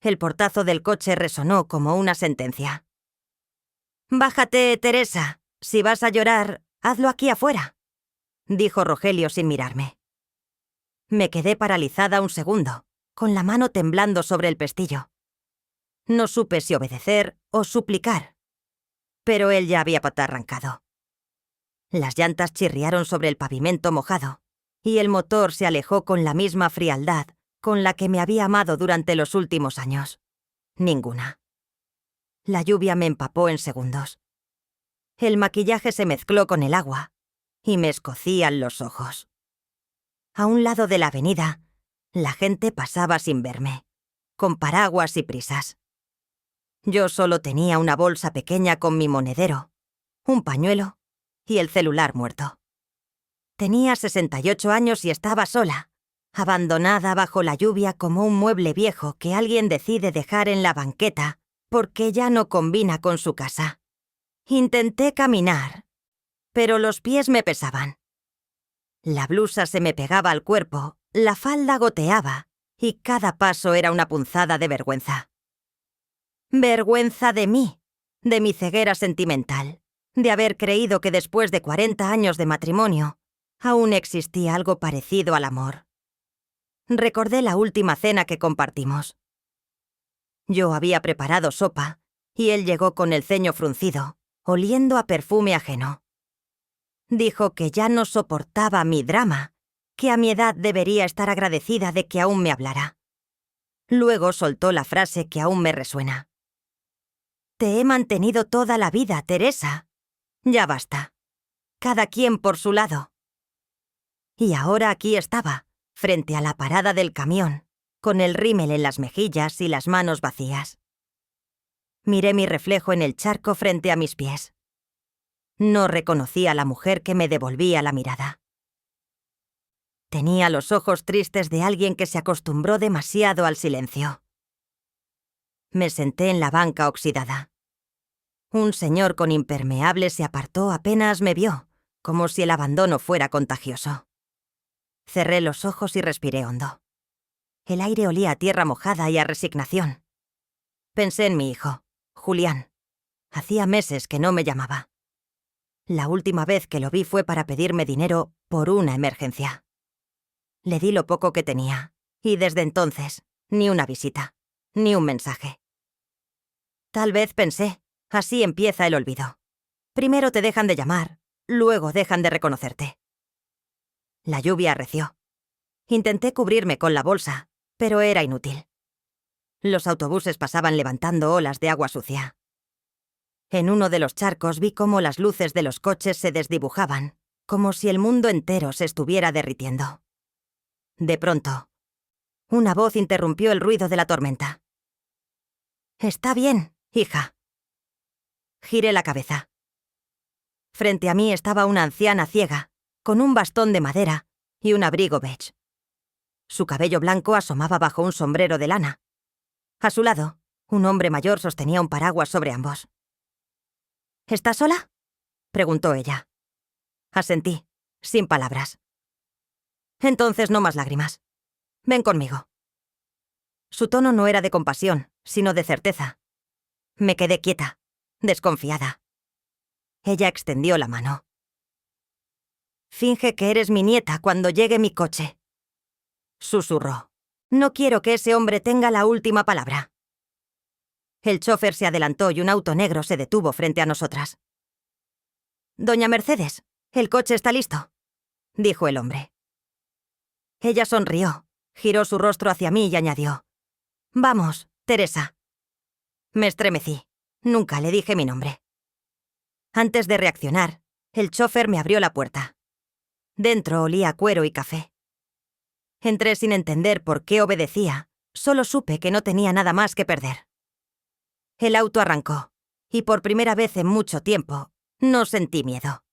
El portazo del coche resonó como una sentencia. «Bájate, Teresa. Si vas a llorar, hazlo aquí afuera», dijo Rogelio sin mirarme. Me quedé paralizada un segundo, con la mano temblando sobre el pestillo. No supe si obedecer o suplicar, pero él ya había arrancado. Las llantas chirriaron sobre el pavimento mojado, y el motor se alejó con la misma frialdad con la que me había amado durante los últimos años. Ninguna. La lluvia me empapó en segundos. El maquillaje se mezcló con el agua, y me escocían los ojos. A un lado de la avenida, la gente pasaba sin verme, con paraguas y prisas. Yo solo tenía una bolsa pequeña con mi monedero, un pañuelo y el celular muerto. Tenía 68 años y estaba sola, abandonada bajo la lluvia como un mueble viejo que alguien decide dejar en la banqueta porque ya no combina con su casa. Intenté caminar, pero los pies me pesaban. La blusa se me pegaba al cuerpo, la falda goteaba y cada paso era una punzada de vergüenza. Vergüenza de mí, de mi ceguera sentimental, de haber creído que después de 40 años de matrimonio aún existía algo parecido al amor. Recordé la última cena que compartimos. Yo había preparado sopa y él llegó con el ceño fruncido, oliendo a perfume ajeno. Dijo que ya no soportaba mi drama, que a mi edad debería estar agradecida de que aún me hablara. Luego soltó la frase que aún me resuena. «Te he mantenido toda la vida, Teresa. Ya basta. Cada quien por su lado». Y ahora aquí estaba, frente a la parada del camión, con el rímel en las mejillas y las manos vacías. Miré mi reflejo en el charco frente a mis pies. No reconocí a la mujer que me devolvía la mirada. Tenía los ojos tristes de alguien que se acostumbró demasiado al silencio. Me senté en la banca oxidada. Un señor con impermeable se apartó apenas me vio, como si el abandono fuera contagioso. Cerré los ojos y respiré hondo. El aire olía a tierra mojada y a resignación. Pensé en mi hijo, Julián. Hacía meses que no me llamaba. La última vez que lo vi fue para pedirme dinero por una emergencia. Le di lo poco que tenía, y desde entonces, ni una visita, ni un mensaje. Tal vez pensé, así empieza el olvido. Primero te dejan de llamar, luego dejan de reconocerte. La lluvia arreció. Intenté cubrirme con la bolsa, pero era inútil. Los autobuses pasaban levantando olas de agua sucia. En uno de los charcos vi cómo las luces de los coches se desdibujaban, como si el mundo entero se estuviera derritiendo. De pronto, una voz interrumpió el ruido de la tormenta. «Está bien, hija». Giré la cabeza. Frente a mí estaba una anciana ciega, con un bastón de madera y un abrigo beige. Su cabello blanco asomaba bajo un sombrero de lana. A su lado, un hombre mayor sostenía un paraguas sobre ambos. «¿Estás sola?», preguntó ella. Asentí, sin palabras. «Entonces no más lágrimas. Ven conmigo». Su tono no era de compasión, sino de certeza. Me quedé quieta, desconfiada. Ella extendió la mano. «Finge que eres mi nieta cuando llegue mi coche», susurró. «No quiero que ese hombre tenga la última palabra». El chofer se adelantó y un auto negro se detuvo frente a nosotras. «Doña Mercedes, el coche está listo», dijo el hombre. Ella sonrió, giró su rostro hacia mí y añadió: «Vamos, Teresa». Me estremecí. Nunca le dije mi nombre. Antes de reaccionar, el chofer me abrió la puerta. Dentro olía a cuero y café. Entré sin entender por qué obedecía, solo supe que no tenía nada más que perder. El auto arrancó, y por primera vez en mucho tiempo, no sentí miedo.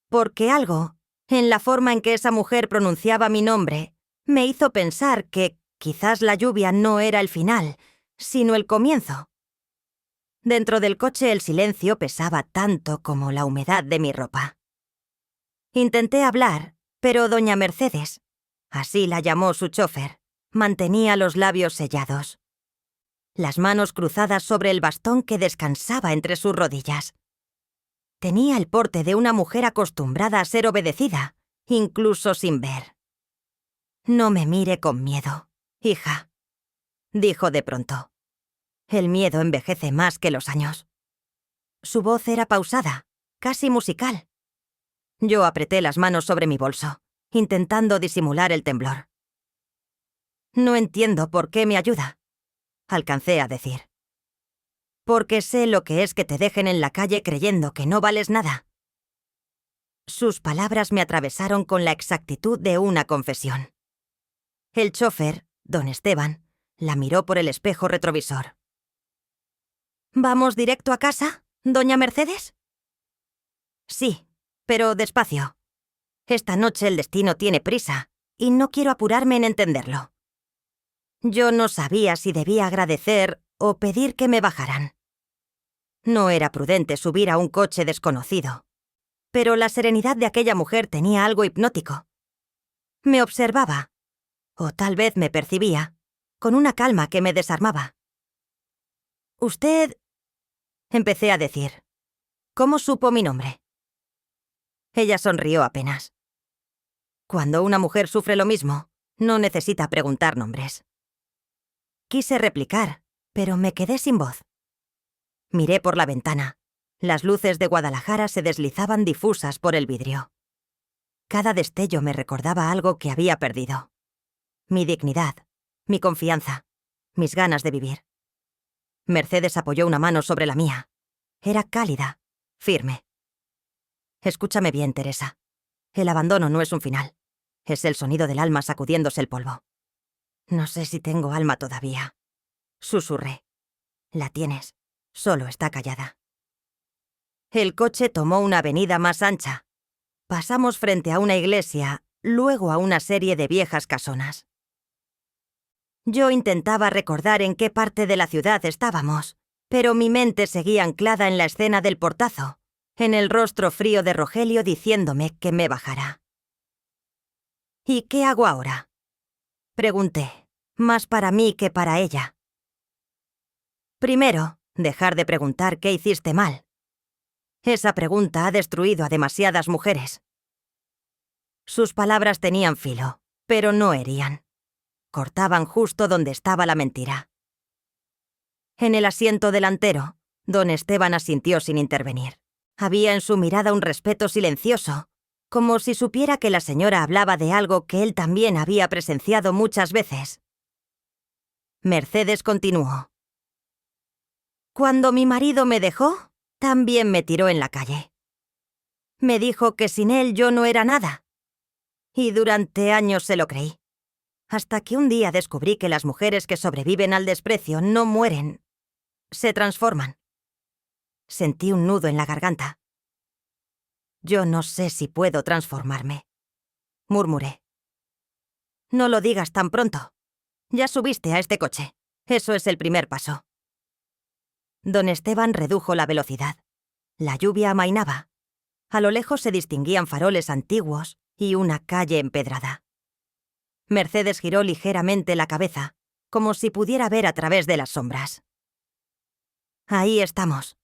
Porque algo, en la forma en que esa mujer pronunciaba mi nombre, me hizo pensar que quizás la lluvia no era el final, sino el comienzo. Dentro del coche el silencio pesaba tanto como la humedad de mi ropa. Intenté hablar, pero doña Mercedes, así la llamó su chofer, mantenía los labios sellados. las manos cruzadas sobre el bastón que descansaba entre sus rodillas. Tenía el porte de una mujer acostumbrada a ser obedecida, incluso sin ver. «No me mire con miedo, hija», dijo de pronto. «El miedo envejece más que los años». Su voz era pausada, casi musical. Yo apreté las manos sobre mi bolso, intentando disimular el temblor. «No entiendo por qué me ayuda», alcancé a decir. «Porque sé lo que es que te dejen en la calle creyendo que no vales nada». Sus palabras me atravesaron con la exactitud de una confesión. El chofer, don Esteban, la miró por el espejo retrovisor. «¿Vamos directo a casa, doña Mercedes?» «Sí, pero despacio. Esta noche el destino tiene prisa, y no quiero apurarme en entenderlo». Yo no sabía si debía agradecer o pedir que me bajaran. No era prudente subir a un coche desconocido, pero la serenidad de aquella mujer tenía algo hipnótico. Me observaba, o tal vez me percibía, con una calma que me desarmaba. «Usted», empecé a decir. «¿Cómo supo mi nombre?» Ella sonrió apenas. Cuando una mujer sufre lo mismo, no necesita preguntar nombres. Quise replicar, pero me quedé sin voz. Miré por la ventana. Las luces de Guadalajara se deslizaban difusas por el vidrio. Cada destello me recordaba algo que había perdido. Mi dignidad, mi confianza, mis ganas de vivir. Mercedes apoyó una mano sobre la mía. Era cálida, firme. «Escúchame bien, Teresa. El abandono no es un final. Es el sonido del alma sacudiéndose el polvo». «No sé si tengo alma todavía», susurré. «La tienes, solo está callada». El coche tomó una avenida más ancha. Pasamos frente a una iglesia, luego a una serie de viejas casonas. Yo intentaba recordar en qué parte de la ciudad estábamos, pero mi mente seguía anclada en la escena del portazo, en el rostro frío de Rogelio diciéndome que me bajara. «¿Y qué hago ahora?», pregunté, más para mí que para ella. «Primero, dejar de preguntar qué hiciste mal. Esa pregunta ha destruido a demasiadas mujeres». Sus palabras tenían filo, pero no herían. Cortaban justo donde estaba la mentira. En el asiento delantero, don Esteban asintió sin intervenir. Había en su mirada un respeto silencioso, como si supiera que la señora hablaba de algo que él también había presenciado muchas veces. Mercedes continuó. «Cuando mi marido me dejó, también me tiró en la calle. Me dijo que sin él yo no era nada. Y durante años se lo creí. Hasta que un día descubrí que las mujeres que sobreviven al desprecio no mueren, se transforman». Sentí un nudo en la garganta. «Yo no sé si puedo transformarme», murmuré. «No lo digas tan pronto. Ya subiste a este coche. Eso es el primer paso». Don Esteban redujo la velocidad. La lluvia amainaba. A lo lejos se distinguían faroles antiguos y una calle empedrada. Mercedes giró ligeramente la cabeza, como si pudiera ver a través de las sombras. «Ahí estamos»,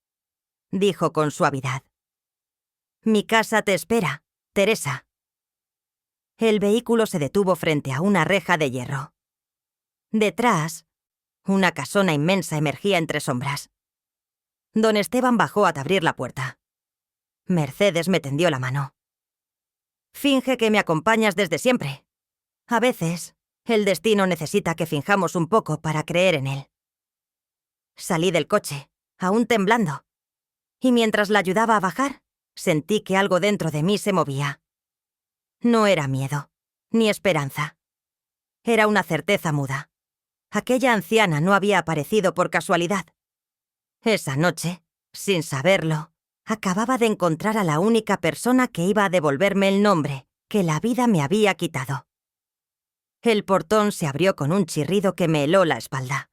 dijo con suavidad. «Mi casa te espera, Teresa». El vehículo se detuvo frente a una reja de hierro. Detrás, una casona inmensa emergía entre sombras. Don Esteban bajó a abrir la puerta. Mercedes me tendió la mano. «Finge que me acompañas desde siempre. A veces, el destino necesita que finjamos un poco para creer en él». Salí del coche, aún temblando, y mientras la ayudaba a bajar, sentí que algo dentro de mí se movía. No era miedo, ni esperanza. Era una certeza muda. Aquella anciana no había aparecido por casualidad. Esa noche, sin saberlo, acababa de encontrar a la única persona que iba a devolverme el nombre que la vida me había quitado. El portón se abrió con un chirrido que me heló la espalda.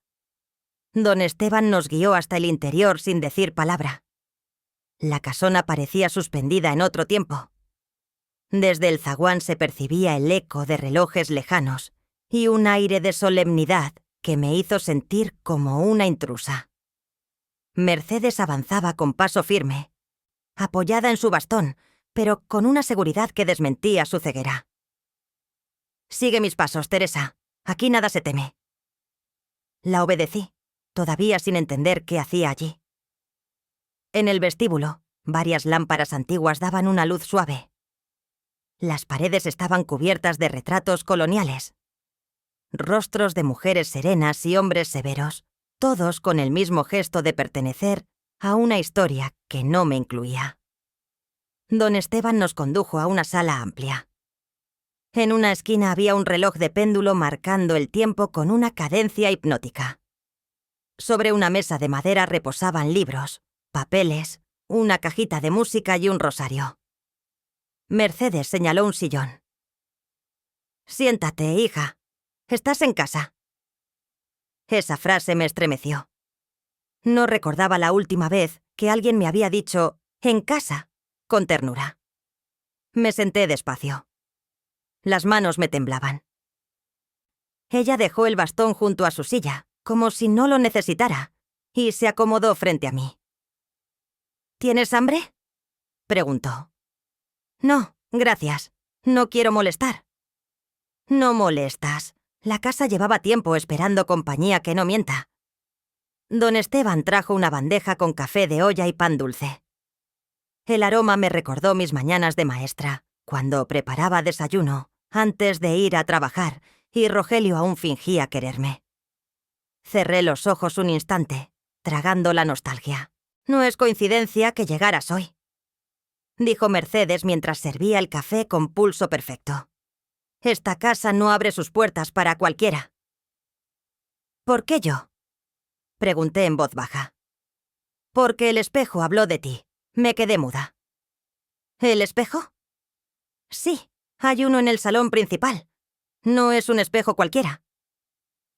Don Esteban nos guió hasta el interior sin decir palabra. La casona parecía suspendida en otro tiempo. Desde el zaguán se percibía el eco de relojes lejanos y un aire de solemnidad que me hizo sentir como una intrusa. Mercedes avanzaba con paso firme, apoyada en su bastón, pero con una seguridad que desmentía su ceguera. «Sigue mis pasos, Teresa. Aquí nada se teme». La obedecí, todavía sin entender qué hacía allí. En el vestíbulo, varias lámparas antiguas daban una luz suave. Las paredes estaban cubiertas de retratos coloniales. Rostros de mujeres serenas y hombres severos, todos con el mismo gesto de pertenecer a una historia que no me incluía. Don Esteban nos condujo a una sala amplia. En una esquina había un reloj de péndulo marcando el tiempo con una cadencia hipnótica. Sobre una mesa de madera reposaban libros, papeles, una cajita de música y un rosario. Mercedes señaló un sillón. «Siéntate, hija. Estás en casa». Esa frase me estremeció. No recordaba la última vez que alguien me había dicho «en casa» con ternura. Me senté despacio. Las manos me temblaban. Ella dejó el bastón junto a su silla, como si no lo necesitara, y se acomodó frente a mí. «¿Tienes hambre?», preguntó. «No, gracias. No quiero molestar». «No molestas. La casa llevaba tiempo esperando compañía que no mienta». Don Esteban trajo una bandeja con café de olla y pan dulce. El aroma me recordó mis mañanas de maestra, cuando preparaba desayuno, antes de ir a trabajar, y Rogelio aún fingía quererme. Cerré los ojos un instante, tragando la nostalgia. «No es coincidencia que llegaras hoy», dijo Mercedes mientras servía el café con pulso perfecto. «Esta casa no abre sus puertas para cualquiera». «¿Por qué yo?», pregunté en voz baja. «Porque el espejo habló de ti. Me quedé muda». «¿El espejo?». «Sí, hay uno en el salón principal. No es un espejo cualquiera.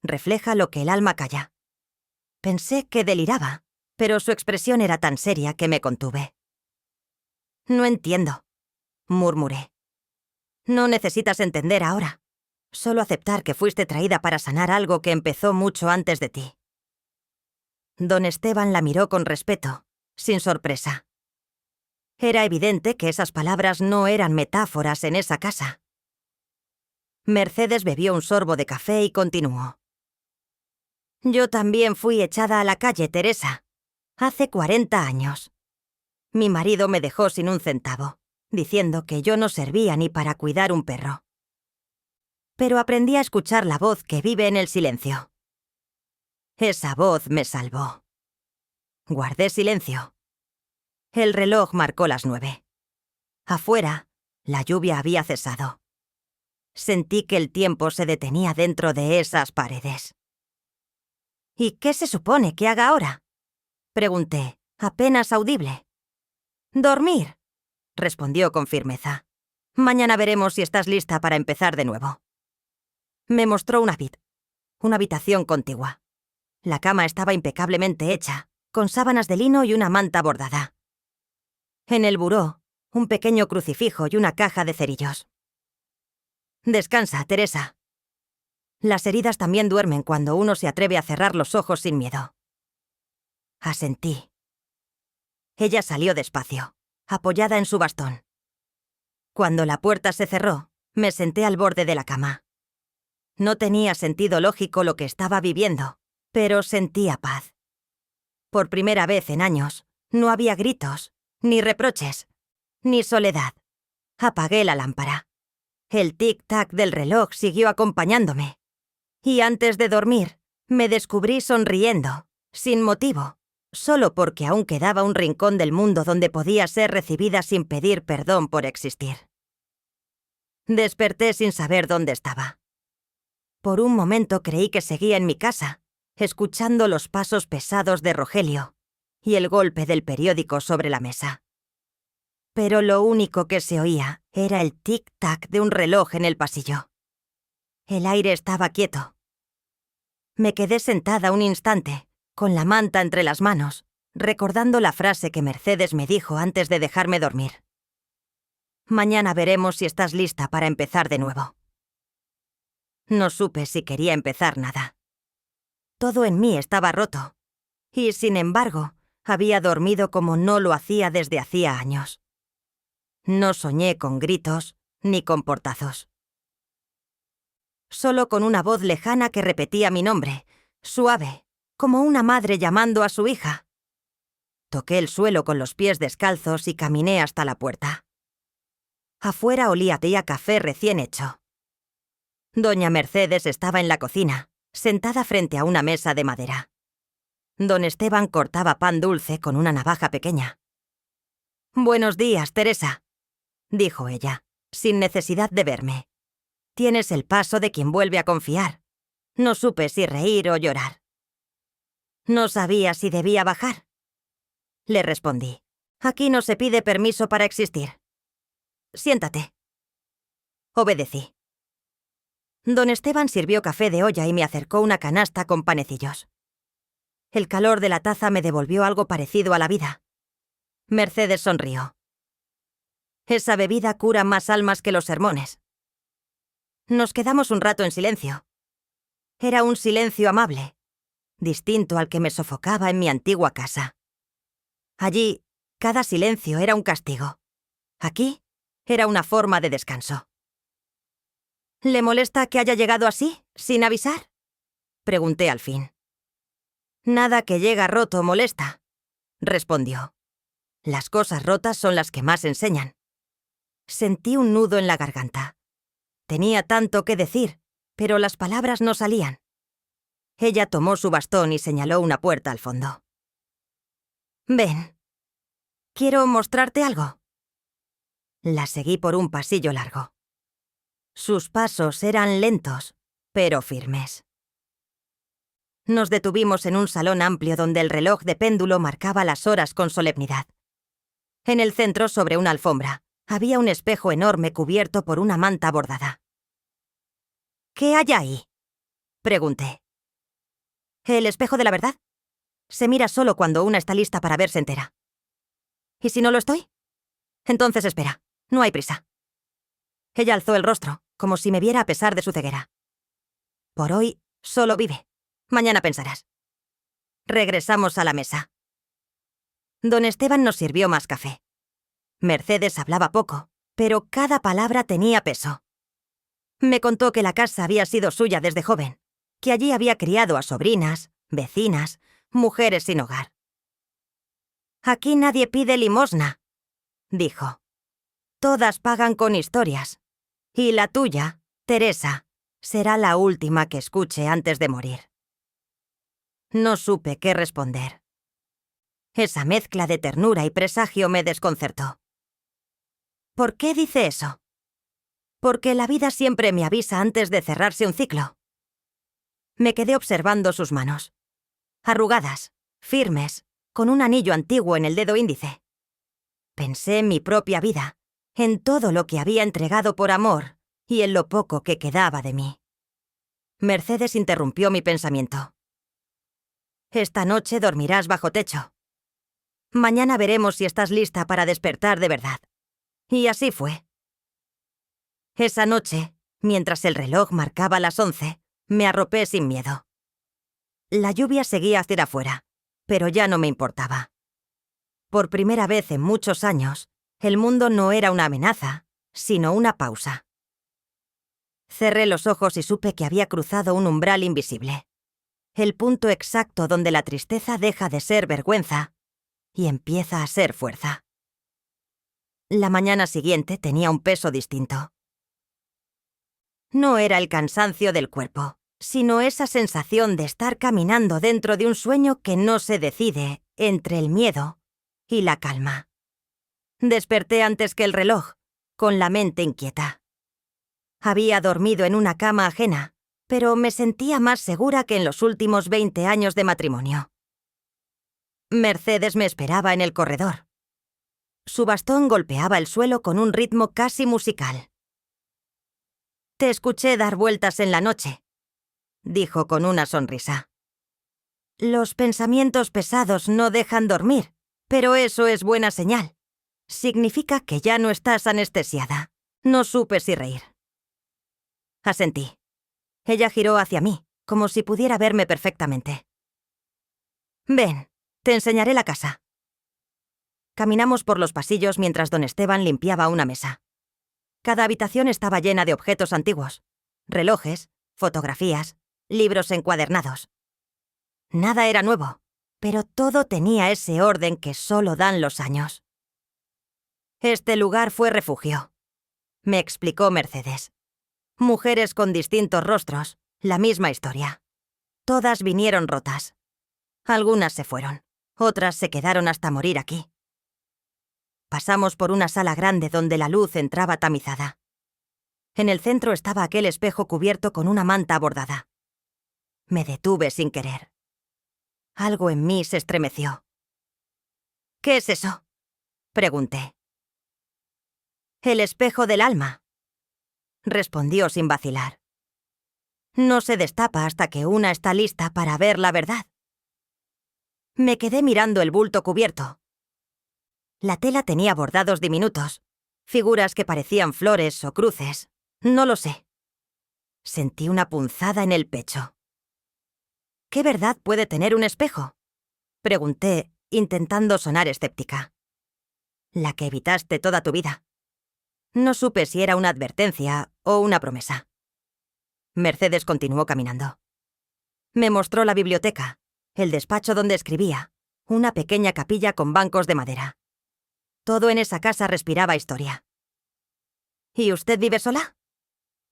Refleja lo que el alma calla». Pensé que deliraba, pero su expresión era tan seria que me contuve. «No entiendo», murmuré. «No necesitas entender ahora. Solo aceptar que fuiste traída para sanar algo que empezó mucho antes de ti». Don Esteban la miró con respeto, sin sorpresa. Era evidente que esas palabras no eran metáforas en esa casa. Mercedes bebió un sorbo de café y continuó. «Yo también fui echada a la calle, Teresa. Hace 40 años. Mi marido me dejó sin un centavo, diciendo que yo no servía ni para cuidar un perro. Pero aprendí a escuchar la voz que vive en el silencio. Esa voz me salvó. Guardé silencio. El reloj marcó las 9. Afuera, la lluvia había cesado. Sentí que el tiempo se detenía dentro de esas paredes. «¿Y qué se supone que haga ahora?», pregunté, apenas audible. «Dormir», respondió con firmeza. «Mañana veremos si estás lista para empezar de nuevo». Me mostró una habitación contigua. La cama estaba impecablemente hecha, con sábanas de lino y una manta bordada. En el buró, un pequeño crucifijo y una caja de cerillos. «Descansa, Teresa. Las heridas también duermen cuando uno se atreve a cerrar los ojos sin miedo». Asentí. Ella salió despacio, apoyada en su bastón. Cuando la puerta se cerró, me senté al borde de la cama. No tenía sentido lógico lo que estaba viviendo, pero sentía paz. Por primera vez en años, no había gritos, ni reproches, ni soledad. Apagué la lámpara. El tic-tac del reloj siguió acompañándome. Y antes de dormir, me descubrí sonriendo, sin motivo, solo porque aún quedaba un rincón del mundo donde podía ser recibida sin pedir perdón por existir. Desperté sin saber dónde estaba. Por un momento creí que seguía en mi casa, escuchando los pasos pesados de Rogelio y el golpe del periódico sobre la mesa. Pero lo único que se oía era el tic-tac de un reloj en el pasillo. El aire estaba quieto. Me quedé sentada un instante, con la manta entre las manos, recordando la frase que Mercedes me dijo antes de dejarme dormir. «Mañana veremos si estás lista para empezar de nuevo». No supe si quería empezar nada. Todo en mí estaba roto. Y, sin embargo, había dormido como no lo hacía desde hacía años. No soñé con gritos ni con portazos. Solo con una voz lejana que repetía mi nombre, suave, como una madre llamando a su hija. Toqué el suelo con los pies descalzos y caminé hasta la puerta. Afuera olía a café recién hecho. Doña Mercedes estaba en la cocina, sentada frente a una mesa de madera. Don Esteban cortaba pan dulce con una navaja pequeña. «Buenos días, Teresa», dijo ella, sin necesidad de verme. «Tienes el paso de quien vuelve a confiar. No supe si reír o llorar». «No sabía si debía bajar», le respondí. «Aquí no se pide permiso para existir. Siéntate». Obedecí. Don Esteban sirvió café de olla y me acercó una canasta con panecillos. El calor de la taza me devolvió algo parecido a la vida. Mercedes sonrió. «Esa bebida cura más almas que los sermones». Nos quedamos un rato en silencio. Era un silencio amable, distinto al que me sofocaba en mi antigua casa. Allí, cada silencio era un castigo. Aquí, era una forma de descanso. «¿Le molesta que haya llegado así, sin avisar?», pregunté al fin. «Nada que llega roto molesta», respondió. «Las cosas rotas son las que más enseñan». Sentí un nudo en la garganta. Tenía tanto que decir, pero las palabras no salían. Ella tomó su bastón y señaló una puerta al fondo. «Ven. Quiero mostrarte algo». La seguí por un pasillo largo. Sus pasos eran lentos, pero firmes. Nos detuvimos en un salón amplio donde el reloj de péndulo marcaba las horas con solemnidad. En el centro, sobre una alfombra, había un espejo enorme cubierto por una manta bordada. «¿Qué hay ahí?», pregunté. «El espejo de la verdad. Se mira solo cuando una está lista para verse entera. ¿Y si no lo estoy? Entonces espera, no hay prisa». Ella alzó el rostro, como si me viera a pesar de su ceguera. «Por hoy, solo vive. Mañana pensarás». Regresamos a la mesa. Don Esteban nos sirvió más café. Mercedes hablaba poco, pero cada palabra tenía peso. Me contó que la casa había sido suya desde joven, que allí había criado a sobrinas, vecinas, mujeres sin hogar. «Aquí nadie pide limosna», dijo. «Todas pagan con historias. Y la tuya, Teresa, será la última que escuche antes de morir». No supe qué responder. Esa mezcla de ternura y presagio me desconcertó. «¿Por qué dice eso?». «Porque la vida siempre me avisa antes de cerrarse un ciclo». Me quedé observando sus manos. Arrugadas, firmes, con un anillo antiguo en el dedo índice. Pensé en mi propia vida, en todo lo que había entregado por amor y en lo poco que quedaba de mí. Mercedes interrumpió mi pensamiento. «Esta noche dormirás bajo techo. Mañana veremos si estás lista para despertar de verdad». Y así fue. Esa noche, mientras el reloj marcaba las 11, me arropé sin miedo. La lluvia seguía hacia afuera, pero ya no me importaba. Por primera vez en muchos años, el mundo no era una amenaza, sino una pausa. Cerré los ojos y supe que había cruzado un umbral invisible. El punto exacto donde la tristeza deja de ser vergüenza y empieza a ser fuerza. La mañana siguiente tenía un peso distinto. No era el cansancio del cuerpo, sino esa sensación de estar caminando dentro de un sueño que no se decide entre el miedo y la calma. Desperté antes que el reloj, con la mente inquieta. Había dormido en una cama ajena, pero me sentía más segura que en los últimos 20 años de matrimonio. Mercedes me esperaba en el corredor. Su bastón golpeaba el suelo con un ritmo casi musical. «Te escuché dar vueltas en la noche», dijo con una sonrisa. «Los pensamientos pesados no dejan dormir, pero eso es buena señal. Significa que ya no estás anestesiada». No supe si reír. Asentí. Ella giró hacia mí, como si pudiera verme perfectamente. Ven, te enseñaré la casa. Caminamos por los pasillos mientras don Esteban limpiaba una mesa. Cada habitación estaba llena de objetos antiguos, relojes, fotografías, libros encuadernados. Nada era nuevo, pero todo tenía ese orden que solo dan los años. Este lugar fue refugio, me explicó Mercedes. Mujeres con distintos rostros, la misma historia. Todas vinieron rotas. Algunas se fueron, otras se quedaron hasta morir aquí. Pasamos por una sala grande donde la luz entraba tamizada. En el centro estaba aquel espejo cubierto con una manta bordada. Me detuve sin querer. Algo en mí se estremeció. ¿Qué es eso?, pregunté. El espejo del alma, respondió sin vacilar. No se destapa hasta que una está lista para ver la verdad. Me quedé mirando el bulto cubierto. La tela tenía bordados diminutos, figuras que parecían flores o cruces, no lo sé. Sentí una punzada en el pecho. ¿Qué verdad puede tener un espejo?, pregunté, intentando sonar escéptica. La que evitaste toda tu vida. No supe si era una advertencia o una promesa. Mercedes continuó caminando. Me mostró la biblioteca, el despacho donde escribía, una pequeña capilla con bancos de madera. Todo en esa casa respiraba historia. ¿Y usted vive sola?,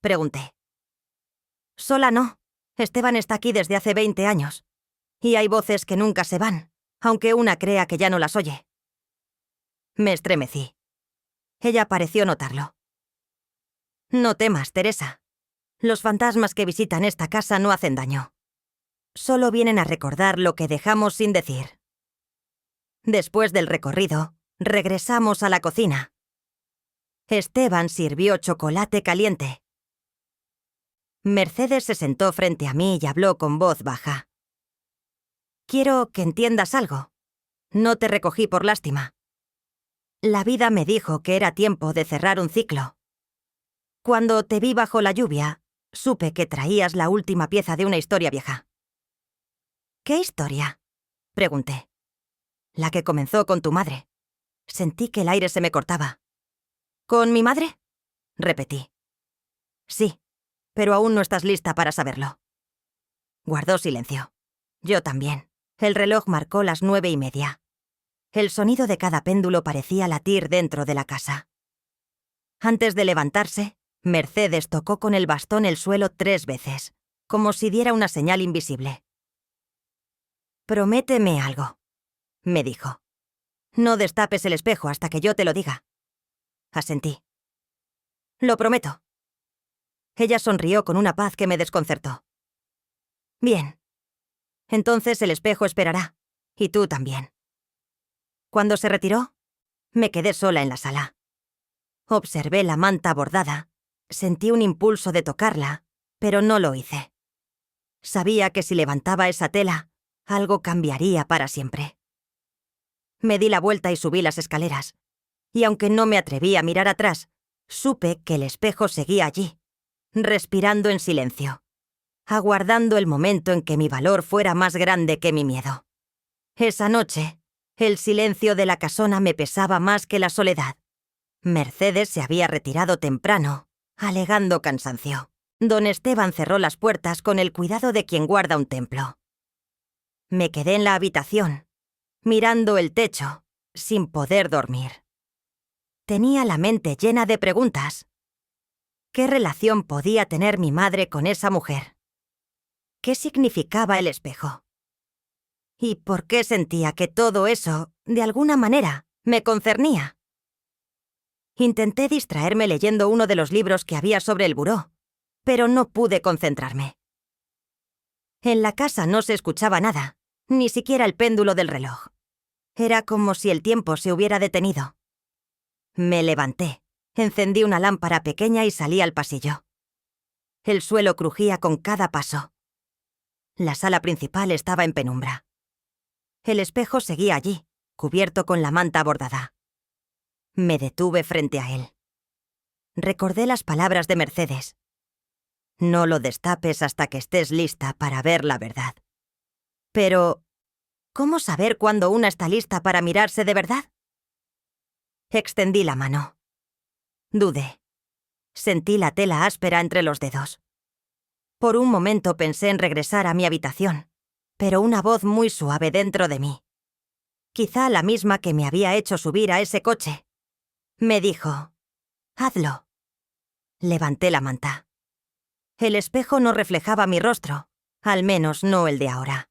pregunté. Sola no. Esteban está aquí desde hace 20 años. Y hay voces que nunca se van, aunque una crea que ya no las oye. Me estremecí. Ella pareció notarlo. No temas, Teresa. Los fantasmas que visitan esta casa no hacen daño. Solo vienen a recordar lo que dejamos sin decir. Después del recorrido, regresamos a la cocina. Esteban sirvió chocolate caliente. Mercedes se sentó frente a mí y habló con voz baja. Quiero que entiendas algo. No te recogí por lástima. La vida me dijo que era tiempo de cerrar un ciclo. Cuando te vi bajo la lluvia, supe que traías la última pieza de una historia vieja. ¿Qué historia?, pregunté. La que comenzó con tu madre. Sentí que el aire se me cortaba. ¿Con mi madre?, repetí. Sí, pero aún no estás lista para saberlo. Guardó silencio. Yo también. El reloj marcó las 9:30. El sonido de cada péndulo parecía latir dentro de la casa. Antes de levantarse, Mercedes tocó con el bastón el suelo 3 veces, como si diera una señal invisible. «Prométeme algo», me dijo. «No destapes el espejo hasta que yo te lo diga». Asentí. «Lo prometo». Ella sonrió con una paz que me desconcertó. «Bien. Entonces el espejo esperará, y tú también». Cuando se retiró, me quedé sola en la sala. Observé la manta bordada, sentí un impulso de tocarla, pero no lo hice. Sabía que si levantaba esa tela, algo cambiaría para siempre. Me di la vuelta y subí las escaleras, y aunque no me atreví a mirar atrás, supe que el espejo seguía allí, respirando en silencio, aguardando el momento en que mi valor fuera más grande que mi miedo. Esa noche, el silencio de la casona me pesaba más que la soledad. Mercedes se había retirado temprano, alegando cansancio. Don Esteban cerró las puertas con el cuidado de quien guarda un templo. Me quedé en la habitación, mirando el techo, sin poder dormir. Tenía la mente llena de preguntas. ¿Qué relación podía tener mi madre con esa mujer? ¿Qué significaba el espejo? ¿Y por qué sentía que todo eso, de alguna manera, me concernía? Intenté distraerme leyendo uno de los libros que había sobre el buró, pero no pude concentrarme. En la casa no se escuchaba nada, ni siquiera el péndulo del reloj. Era como si el tiempo se hubiera detenido. Me levanté, encendí una lámpara pequeña y salí al pasillo. El suelo crujía con cada paso. La sala principal estaba en penumbra. El espejo seguía allí, cubierto con la manta bordada. Me detuve frente a él. Recordé las palabras de Mercedes. No lo destapes hasta que estés lista para ver la verdad. Pero, ¿cómo saber cuándo una está lista para mirarse de verdad? Extendí la mano. Dudé. Sentí la tela áspera entre los dedos. Por un momento pensé en regresar a mi habitación, pero una voz muy suave dentro de mí, quizá la misma que me había hecho subir a ese coche, me dijo: «Hazlo». Levanté la manta. El espejo no reflejaba mi rostro, al menos no el de ahora.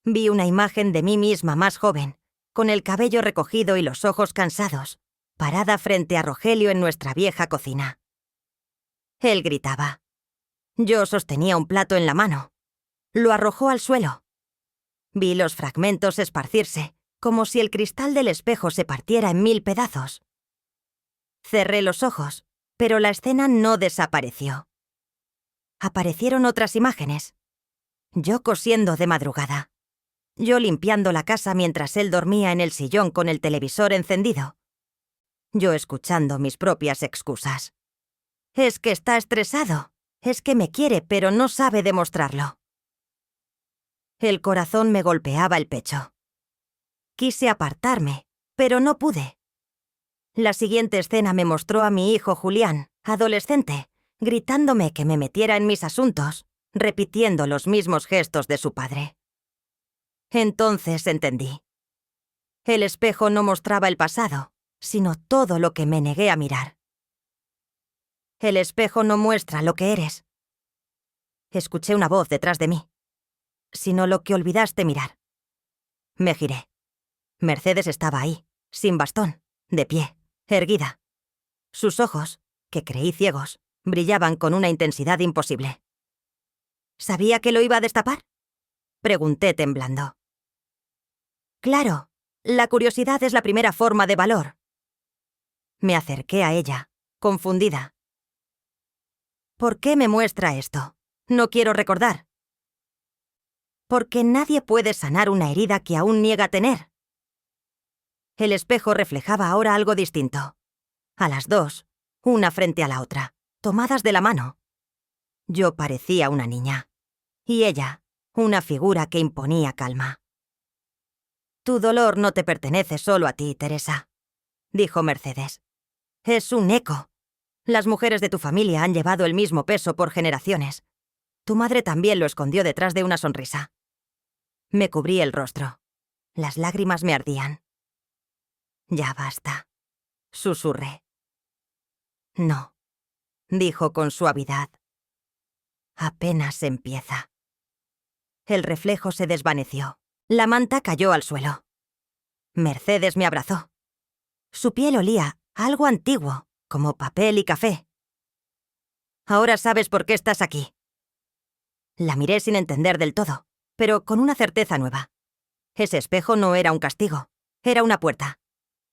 Vi una imagen de mí misma más joven, con el cabello recogido y los ojos cansados, parada frente a Rogelio en nuestra vieja cocina. Él gritaba. Yo sostenía un plato en la mano. Lo arrojó al suelo. Vi los fragmentos esparcirse, como si el cristal del espejo se partiera en 1000 pedazos. Cerré los ojos, pero la escena no desapareció. Aparecieron otras imágenes. Yo cosiendo de madrugada. Yo limpiando la casa mientras él dormía en el sillón con el televisor encendido. Yo escuchando mis propias excusas. Es que está estresado. Es que me quiere, pero no sabe demostrarlo. El corazón me golpeaba el pecho. Quise apartarme, pero no pude. La siguiente escena me mostró a mi hijo Julián, adolescente, gritándome que me metiera en mis asuntos, repitiendo los mismos gestos de su padre. Entonces entendí. El espejo no mostraba el pasado, sino todo lo que me negué a mirar. El espejo no muestra lo que eres. Escuché una voz detrás de mí. Sino lo que olvidaste mirar. Me giré. Mercedes estaba ahí, sin bastón, de pie, erguida. Sus ojos, que creí ciegos, brillaban con una intensidad imposible. ¿Sabía que lo iba a destapar? Pregunté temblando. Claro, la curiosidad es la primera forma de valor. Me acerqué a ella, confundida. ¿Por qué me muestra esto? No quiero recordar. Porque nadie puede sanar una herida que aún niega tener. El espejo reflejaba ahora algo distinto. A las dos, una frente a la otra, tomadas de la mano. Yo parecía una niña. Y ella, una figura que imponía calma. Tu dolor no te pertenece solo a ti, Teresa, dijo Mercedes. Es un eco. Las mujeres de tu familia han llevado el mismo peso por generaciones. Tu madre también lo escondió detrás de una sonrisa. Me cubrí el rostro. Las lágrimas me ardían. Ya basta, susurré. No, dijo con suavidad. Apenas empieza. El reflejo se desvaneció. La manta cayó al suelo. Mercedes me abrazó. Su piel olía a algo antiguo, como papel y café. Ahora sabes por qué estás aquí. La miré sin entender del todo, pero con una certeza nueva. Ese espejo no era un castigo, era una puerta.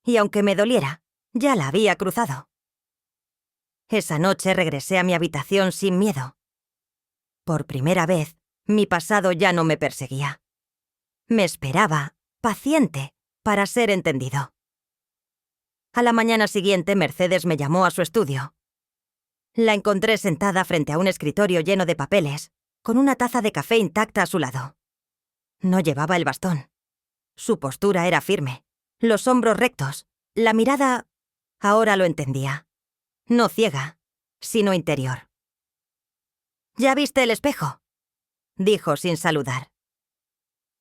Y aunque me doliera, ya la había cruzado. Esa noche regresé a mi habitación sin miedo. Por primera vez, mi pasado ya no me perseguía. Me esperaba, paciente, para ser entendido. A la mañana siguiente, Mercedes me llamó a su estudio. La encontré sentada frente a un escritorio lleno de papeles, con una taza de café intacta a su lado. No llevaba el bastón. Su postura era firme, los hombros rectos, la mirada... Ahora lo entendía. No ciega, sino interior. «¿Ya viste el espejo?», dijo sin saludar.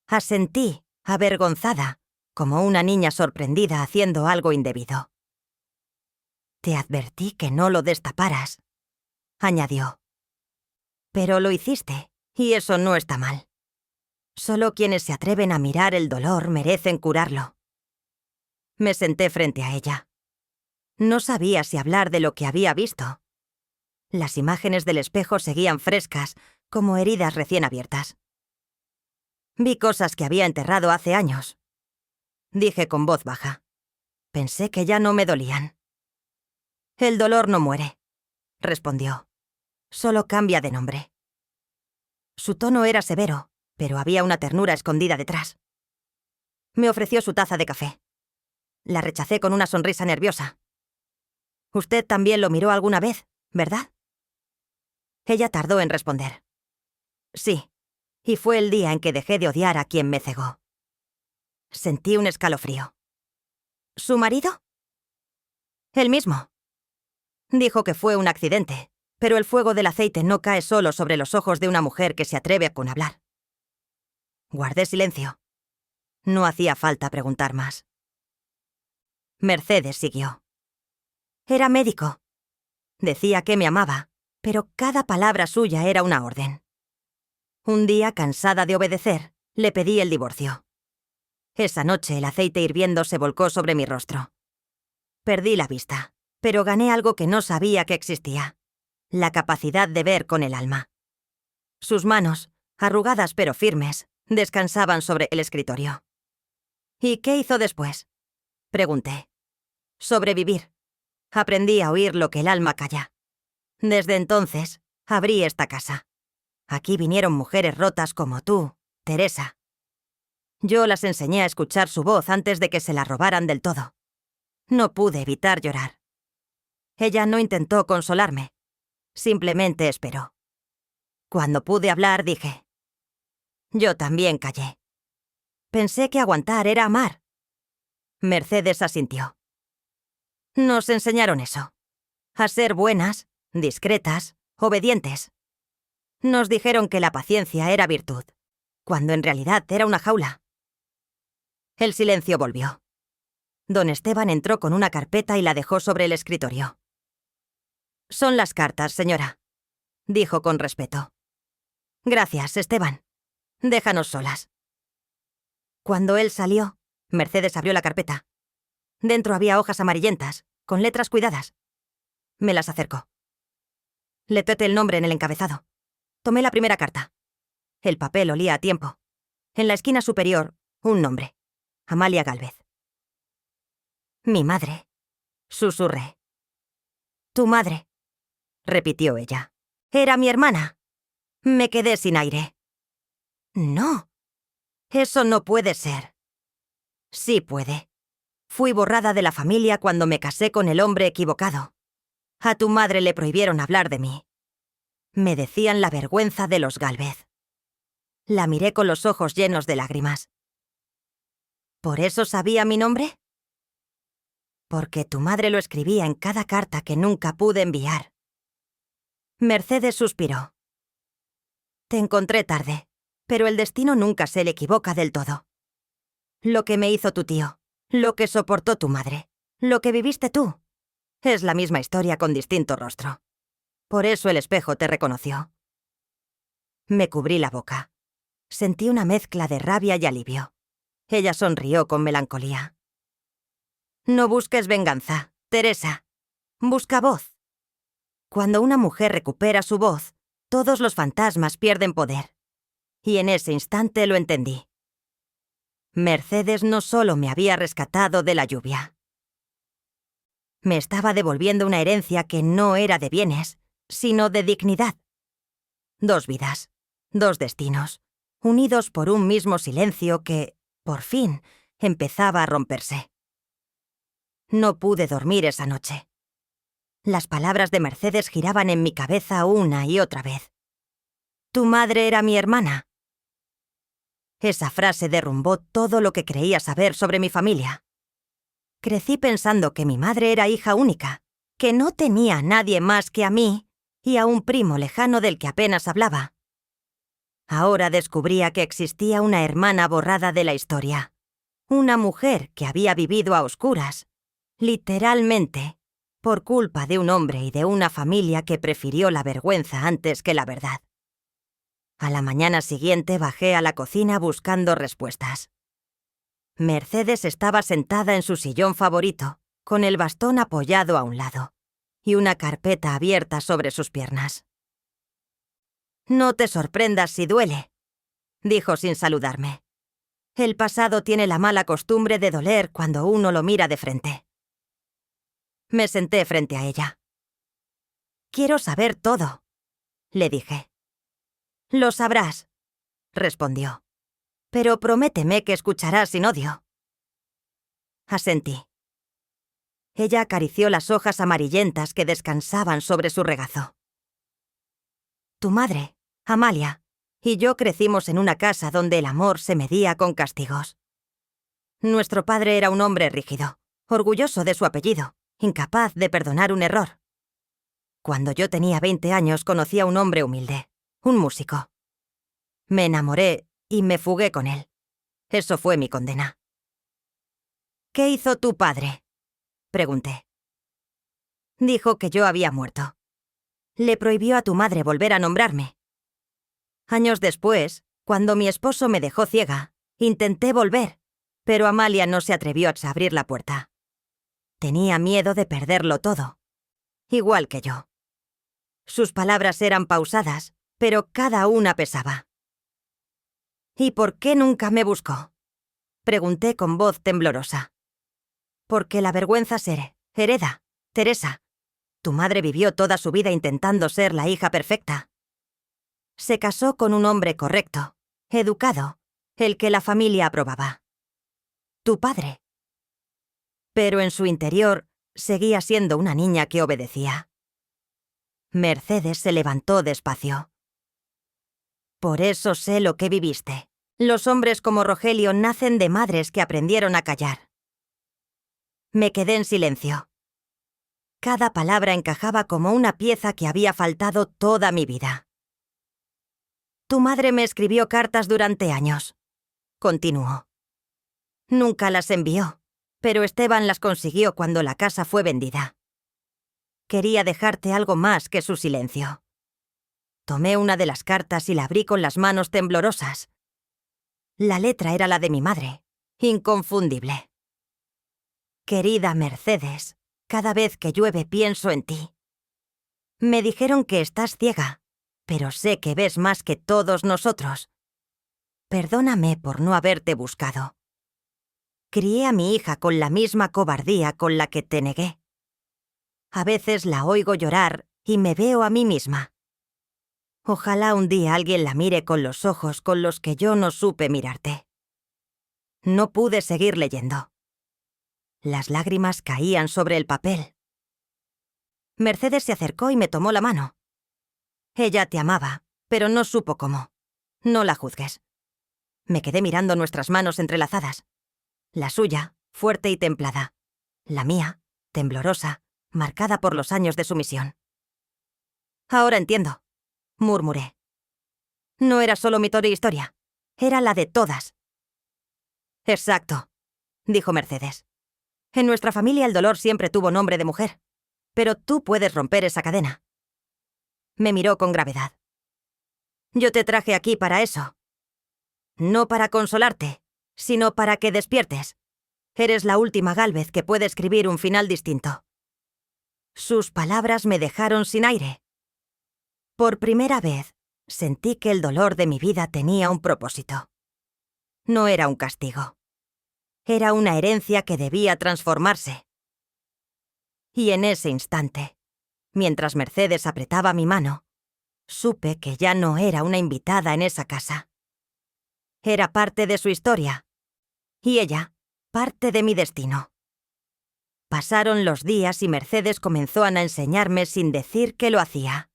Asentí, avergonzada, como una niña sorprendida haciendo algo indebido. «Te advertí que no lo destaparas», añadió. «Pero lo hiciste, y eso no está mal. Solo quienes se atreven a mirar el dolor merecen curarlo». Me senté frente a ella. No sabía si hablar de lo que había visto. Las imágenes del espejo seguían frescas, como heridas recién abiertas. Vi cosas que había enterrado hace años. Dije con voz baja. Pensé que ya no me dolían. «El dolor no muere», respondió. «Solo cambia de nombre». Su tono era severo, pero había una ternura escondida detrás. Me ofreció su taza de café. La rechacé con una sonrisa nerviosa. «Usted también lo miró alguna vez, ¿verdad?». Ella tardó en responder. Sí, y fue el día en que dejé de odiar a quien me cegó. Sentí un escalofrío. ¿Su marido? El mismo. Dijo que fue un accidente, pero el fuego del aceite no cae solo sobre los ojos de una mujer que se atreve a hablar. Guardé silencio. No hacía falta preguntar más. Mercedes siguió. Era médico. Decía que me amaba, pero cada palabra suya era una orden. Un día, cansada de obedecer, le pedí el divorcio. Esa noche el aceite hirviendo se volcó sobre mi rostro. Perdí la vista, pero gané algo que no sabía que existía: la capacidad de ver con el alma. Sus manos, arrugadas pero firmes, descansaban sobre el escritorio. ¿Y qué hizo después?, pregunté. Sobrevivir. Aprendí a oír lo que el alma calla. Desde entonces, abrí esta casa. Aquí vinieron mujeres rotas como tú, Teresa. Yo las enseñé a escuchar su voz antes de que se la robaran del todo. No pude evitar llorar. Ella no intentó consolarme. Simplemente esperó. Cuando pude hablar, dije. Yo también callé. Pensé que aguantar era amar. Mercedes asintió. Nos enseñaron eso. A ser buenas, discretas, obedientes. Nos dijeron que la paciencia era virtud, cuando en realidad era una jaula. El silencio volvió. Don Esteban entró con una carpeta y la dejó sobre el escritorio. Son las cartas, señora, dijo con respeto. Gracias, Esteban. Déjanos solas. Cuando él salió, Mercedes abrió la carpeta. Dentro había hojas amarillentas, con letras cuidadas. Me las acercó. Le tete el nombre en el encabezado. Tomé la primera carta. El papel olía a tiempo. En la esquina superior, un nombre. Amalia Gálvez. Mi madre, susurré. Tu madre, repitió ella. Era mi hermana. Me quedé sin aire. No. Eso no puede ser. Sí puede. Fui borrada de la familia cuando me casé con el hombre equivocado. A tu madre le prohibieron hablar de mí. Me decían la vergüenza de los Gálvez. La miré con los ojos llenos de lágrimas. ¿Por eso sabía mi nombre? Porque tu madre lo escribía en cada carta que nunca pude enviar. Mercedes suspiró. Te encontré tarde, pero el destino nunca se le equivoca del todo. Lo que me hizo tu tío, lo que soportó tu madre, lo que viviste tú, es la misma historia con distinto rostro. Por eso el espejo te reconoció. Me cubrí la boca. Sentí una mezcla de rabia y alivio. Ella sonrió con melancolía. No busques venganza, Teresa. Busca voz. Cuando una mujer recupera su voz, todos los fantasmas pierden poder. Y en ese instante lo entendí. Mercedes no solo me había rescatado de la lluvia. Me estaba devolviendo una herencia que no era de bienes, sino de dignidad. 2 vidas, 2 destinos, unidos por un mismo silencio que, por fin, empezaba a romperse. No pude dormir esa noche. Las palabras de Mercedes giraban en mi cabeza una y otra vez. Tu madre era mi hermana. Esa frase derrumbó todo lo que creía saber sobre mi familia. Crecí pensando que mi madre era hija única, que no tenía a nadie más que a mí y a un primo lejano del que apenas hablaba. Ahora descubría que existía una hermana borrada de la historia, una mujer que había vivido a oscuras, literalmente, por culpa de un hombre y de una familia que prefirió la vergüenza antes que la verdad. A la mañana siguiente bajé a la cocina buscando respuestas. Mercedes estaba sentada en su sillón favorito, con el bastón apoyado a un lado, y una carpeta abierta sobre sus piernas. No te sorprendas si duele, dijo sin saludarme. El pasado tiene la mala costumbre de doler cuando uno lo mira de frente. Me senté frente a ella. Quiero saber todo, le dije. Lo sabrás, respondió. Pero prométeme que escucharás sin odio. Asentí. Ella acarició las hojas amarillentas que descansaban sobre su regazo. Tu madre, Amalia, y yo crecimos en una casa donde el amor se medía con castigos. Nuestro padre era un hombre rígido, orgulloso de su apellido, incapaz de perdonar un error. Cuando yo tenía 20 años conocí a un hombre humilde, un músico. Me enamoré y me fugué con él. Eso fue mi condena. ¿Qué hizo tu padre?, pregunté. Dijo que yo había muerto. Le prohibió a tu madre volver a nombrarme. Años después, cuando mi esposo me dejó ciega, intenté volver, pero Amalia no se atrevió a abrir la puerta. Tenía miedo de perderlo todo, igual que yo. Sus palabras eran pausadas, pero cada una pesaba. ¿Y por qué nunca me buscó?, pregunté con voz temblorosa. Porque la vergüenza se hereda, Teresa. Tu madre vivió toda su vida intentando ser la hija perfecta. Se casó con un hombre correcto, educado, el que la familia aprobaba. Tu padre. Pero en su interior seguía siendo una niña que obedecía. Mercedes se levantó despacio. Por eso sé lo que viviste. Los hombres como Rogelio nacen de madres que aprendieron a callar. Me quedé en silencio. Cada palabra encajaba como una pieza que había faltado toda mi vida. Tu madre me escribió cartas durante años, continuó. Nunca las envió, pero Esteban las consiguió cuando la casa fue vendida. Quería dejarte algo más que su silencio. Tomé una de las cartas y la abrí con las manos temblorosas. La letra era la de mi madre, inconfundible. Querida Mercedes, cada vez que llueve pienso en ti. Me dijeron que estás ciega, pero sé que ves más que todos nosotros. Perdóname por no haberte buscado. Crié a mi hija con la misma cobardía con la que te negué. A veces la oigo llorar y me veo a mí misma. Ojalá un día alguien la mire con los ojos con los que yo no supe mirarte. No pude seguir leyendo. Las lágrimas caían sobre el papel. Mercedes se acercó y me tomó la mano. Ella te amaba, pero no supo cómo. No la juzgues. Me quedé mirando nuestras manos entrelazadas. La suya, fuerte y templada. La mía, temblorosa, marcada por los años de sumisión. Ahora entiendo, murmuré. No era solo mi historia, era la de todas. Exacto, dijo Mercedes. En nuestra familia el dolor siempre tuvo nombre de mujer, pero tú puedes romper esa cadena. Me miró con gravedad. Yo te traje aquí para eso. No para consolarte, sino para que despiertes. Eres la última Gálvez que puede escribir un final distinto. Sus palabras me dejaron sin aire. Por primera vez, sentí que el dolor de mi vida tenía un propósito. No era un castigo. Era una herencia que debía transformarse. Y en ese instante, mientras Mercedes apretaba mi mano, supe que ya no era una invitada en esa casa. Era parte de su historia, y ella, parte de mi destino. Pasaron los días y Mercedes comenzó a enseñarme sin decir que lo hacía.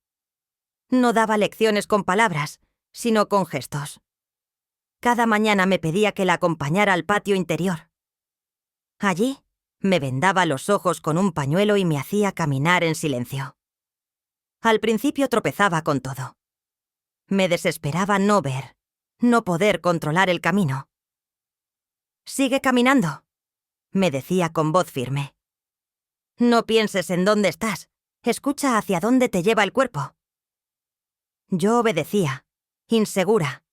No daba lecciones con palabras, sino con gestos. Cada mañana me pedía que la acompañara al patio interior. Allí, me vendaba los ojos con un pañuelo y me hacía caminar en silencio. Al principio tropezaba con todo. Me desesperaba no ver, no poder controlar el camino. «Sigue caminando», me decía con voz firme. «No pienses en dónde estás, escucha hacia dónde te lleva el cuerpo». Yo obedecía, insegura.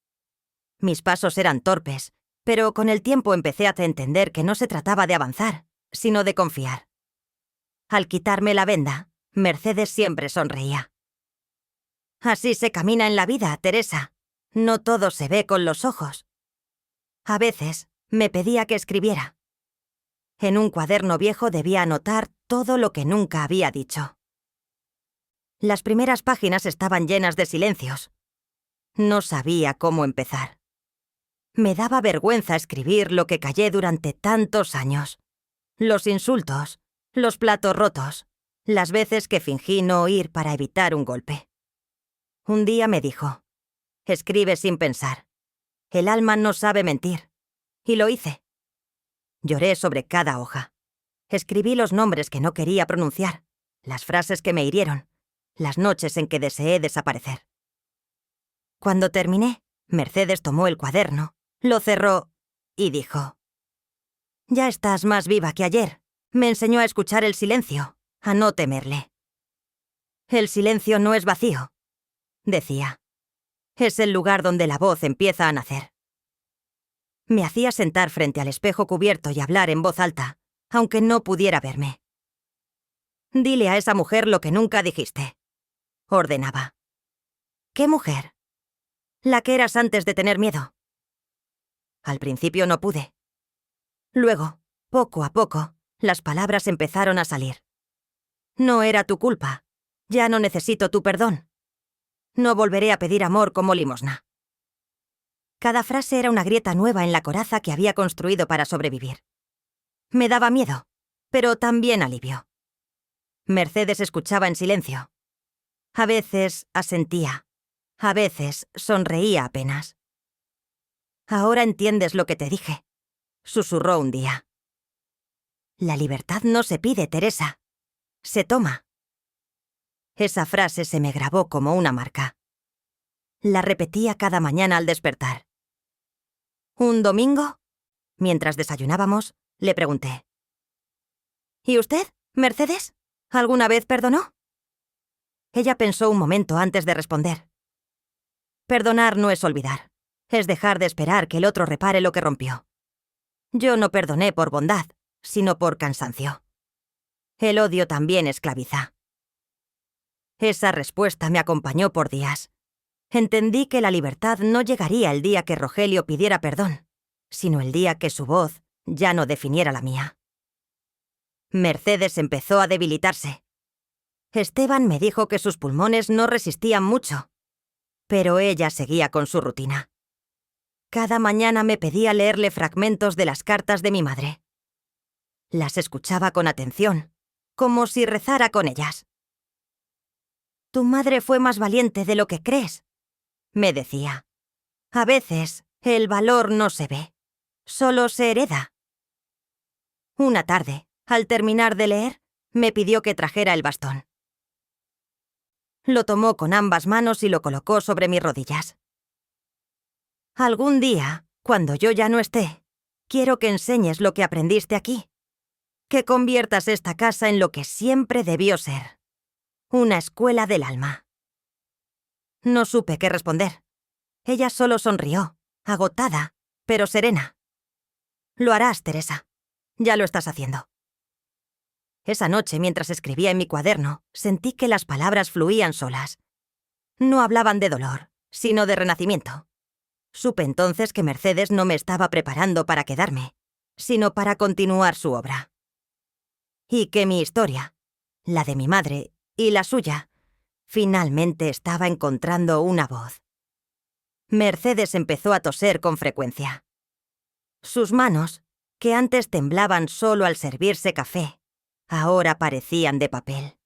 Mis pasos eran torpes, pero con el tiempo empecé a entender que no se trataba de avanzar, sino de confiar. Al quitarme la venda, Mercedes siempre sonreía. Así se camina en la vida, Teresa. No todo se ve con los ojos. A veces me pedía que escribiera. En un cuaderno viejo debía anotar todo lo que nunca había dicho. Las primeras páginas estaban llenas de silencios. No sabía cómo empezar. Me daba vergüenza escribir lo que callé durante tantos años. Los insultos, los platos rotos, las veces que fingí no oír para evitar un golpe. Un día me dijo: escribe sin pensar. El alma no sabe mentir. Y lo hice. Lloré sobre cada hoja. Escribí los nombres que no quería pronunciar, las frases que me hirieron, las noches en que deseé desaparecer. Cuando terminé, Mercedes tomó el cuaderno, lo cerró y dijo: ya estás más viva que ayer. Me enseñó a escuchar el silencio, a no temerle. El silencio no es vacío, decía. Es el lugar donde la voz empieza a nacer. Me hacía sentar frente al espejo cubierto y hablar en voz alta, aunque no pudiera verme. Dile a esa mujer lo que nunca dijiste, ordenaba. ¿Qué mujer? La que eras antes de tener miedo. Al principio no pude. Luego, poco a poco, las palabras empezaron a salir. No era tu culpa. Ya no necesito tu perdón. No volveré a pedir amor como limosna. Cada frase era una grieta nueva en la coraza que había construido para sobrevivir. Me daba miedo, pero también alivio. Mercedes escuchaba en silencio. A veces asentía. A veces sonreía apenas. Ahora entiendes lo que te dije, susurró un día. La libertad no se pide, Teresa. Se toma. Esa frase se me grabó como una marca. La repetía cada mañana al despertar. Un domingo, mientras desayunábamos, le pregunté: ¿y usted, Mercedes? ¿Alguna vez perdonó? Ella pensó un momento antes de responder. Perdonar no es olvidar. Es dejar de esperar que el otro repare lo que rompió. Yo no perdoné por bondad, sino por cansancio. El odio también esclaviza. Esa respuesta me acompañó por días. Entendí que la libertad no llegaría el día que Rogelio pidiera perdón, sino el día que su voz ya no definiera la mía. Mercedes empezó a debilitarse. Esteban me dijo que sus pulmones no resistían mucho, pero ella seguía con su rutina. Cada mañana me pedía leerle fragmentos de las cartas de mi madre. Las escuchaba con atención, como si rezara con ellas. Tu madre fue más valiente de lo que crees, me decía. A veces, el valor no se ve, solo se hereda. Una tarde, al terminar de leer, me pidió que trajera el bastón. Lo tomó con ambas manos y lo colocó sobre mis rodillas. Algún día, cuando yo ya no esté, quiero que enseñes lo que aprendiste aquí. Que conviertas esta casa en lo que siempre debió ser. Una escuela del alma. No supe qué responder. Ella solo sonrió, agotada, pero serena. Lo harás, Teresa. Ya lo estás haciendo. Esa noche, mientras escribía en mi cuaderno, sentí que las palabras fluían solas. No hablaban de dolor, sino de renacimiento. Supe entonces que Mercedes no me estaba preparando para quedarme, sino para continuar su obra. Y que mi historia, la de mi madre y la suya, finalmente estaba encontrando una voz. Mercedes empezó a toser con frecuencia. Sus manos, que antes temblaban solo al servirse café, ahora parecían de papel.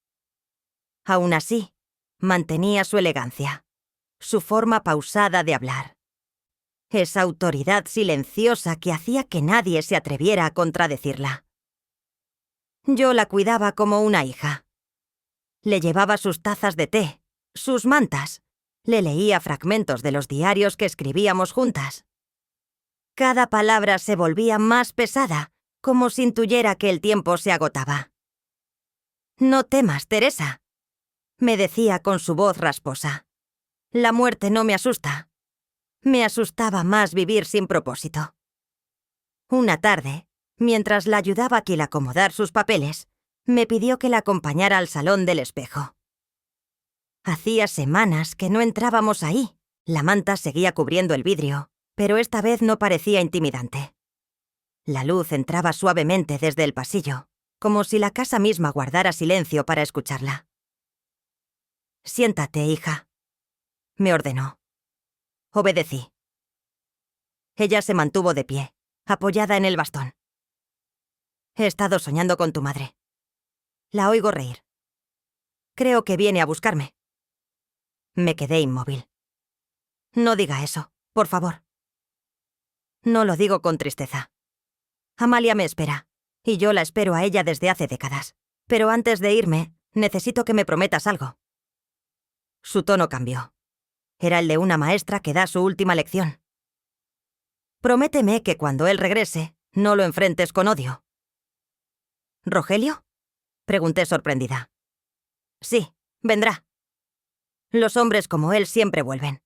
Aún así, mantenía su elegancia, su forma pausada de hablar. Esa autoridad silenciosa que hacía que nadie se atreviera a contradecirla. Yo la cuidaba como una hija. Le llevaba sus tazas de té, sus mantas. Le leía fragmentos de los diarios que escribíamos juntas. Cada palabra se volvía más pesada, como si intuyera que el tiempo se agotaba. No temas, Teresa, me decía con su voz rasposa. La muerte no me asusta. Me asustaba más vivir sin propósito. Una tarde, mientras la ayudaba a Kiel a acomodar sus papeles, me pidió que la acompañara al salón del espejo. Hacía semanas que no entrábamos ahí. La manta seguía cubriendo el vidrio, pero esta vez no parecía intimidante. La luz entraba suavemente desde el pasillo, como si la casa misma guardara silencio para escucharla. Siéntate, hija, me ordenó. Obedecí. Ella se mantuvo de pie, apoyada en el bastón. He estado soñando con tu madre. La oigo reír. Creo que viene a buscarme. Me quedé inmóvil. No diga eso, por favor. No lo digo con tristeza. Amalia me espera, y yo la espero a ella desde hace décadas. Pero antes de irme, necesito que me prometas algo. Su tono cambió. Era el de una maestra que da su última lección. Prométeme que cuando él regrese, no lo enfrentes con odio. ¿Rogelio? Pregunté sorprendida. Sí, vendrá. Los hombres como él siempre vuelven.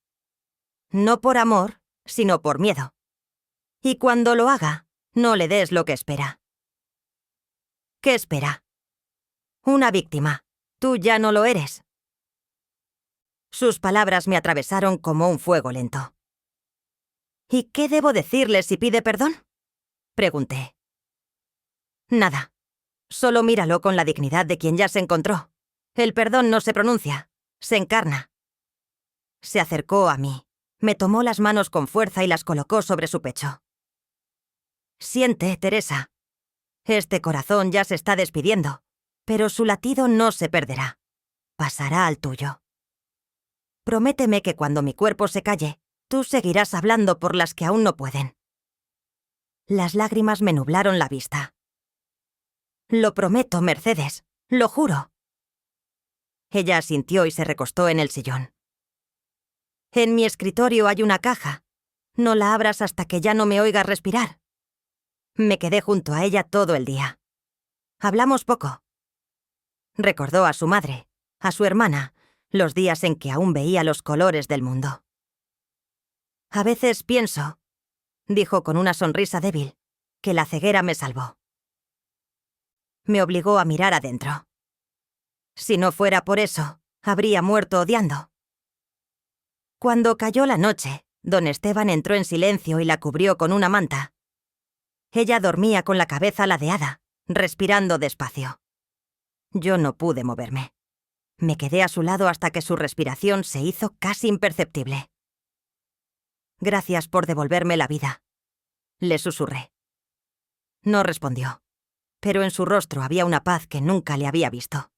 No por amor, sino por miedo. Y cuando lo haga, no le des lo que espera. ¿Qué espera? Una víctima. Tú ya no lo eres. Sus palabras me atravesaron como un fuego lento. ¿Y qué debo decirle si pide perdón? Pregunté. Nada. Solo míralo con la dignidad de quien ya se encontró. El perdón no se pronuncia, se encarna. Se acercó a mí, me tomó las manos con fuerza y las colocó sobre su pecho. Siente, Teresa. Este corazón ya se está despidiendo, pero su latido no se perderá. Pasará al tuyo. Prométeme que cuando mi cuerpo se calle, tú seguirás hablando por las que aún no pueden. Las lágrimas me nublaron la vista. Lo prometo, Mercedes, lo juro. Ella asintió y se recostó en el sillón. En mi escritorio hay una caja. No la abras hasta que ya no me oigas respirar. Me quedé junto a ella todo el día. Hablamos poco. Recordó a su madre, a su hermana, los días en que aún veía los colores del mundo. A veces pienso, dijo con una sonrisa débil, que la ceguera me salvó. Me obligó a mirar adentro. Si no fuera por eso, habría muerto odiando. Cuando cayó la noche, don Esteban entró en silencio y la cubrió con una manta. Ella dormía con la cabeza ladeada, respirando despacio. Yo no pude moverme. Me quedé a su lado hasta que su respiración se hizo casi imperceptible. Gracias por devolverme la vida, le susurré. No respondió, pero en su rostro había una paz que nunca le había visto.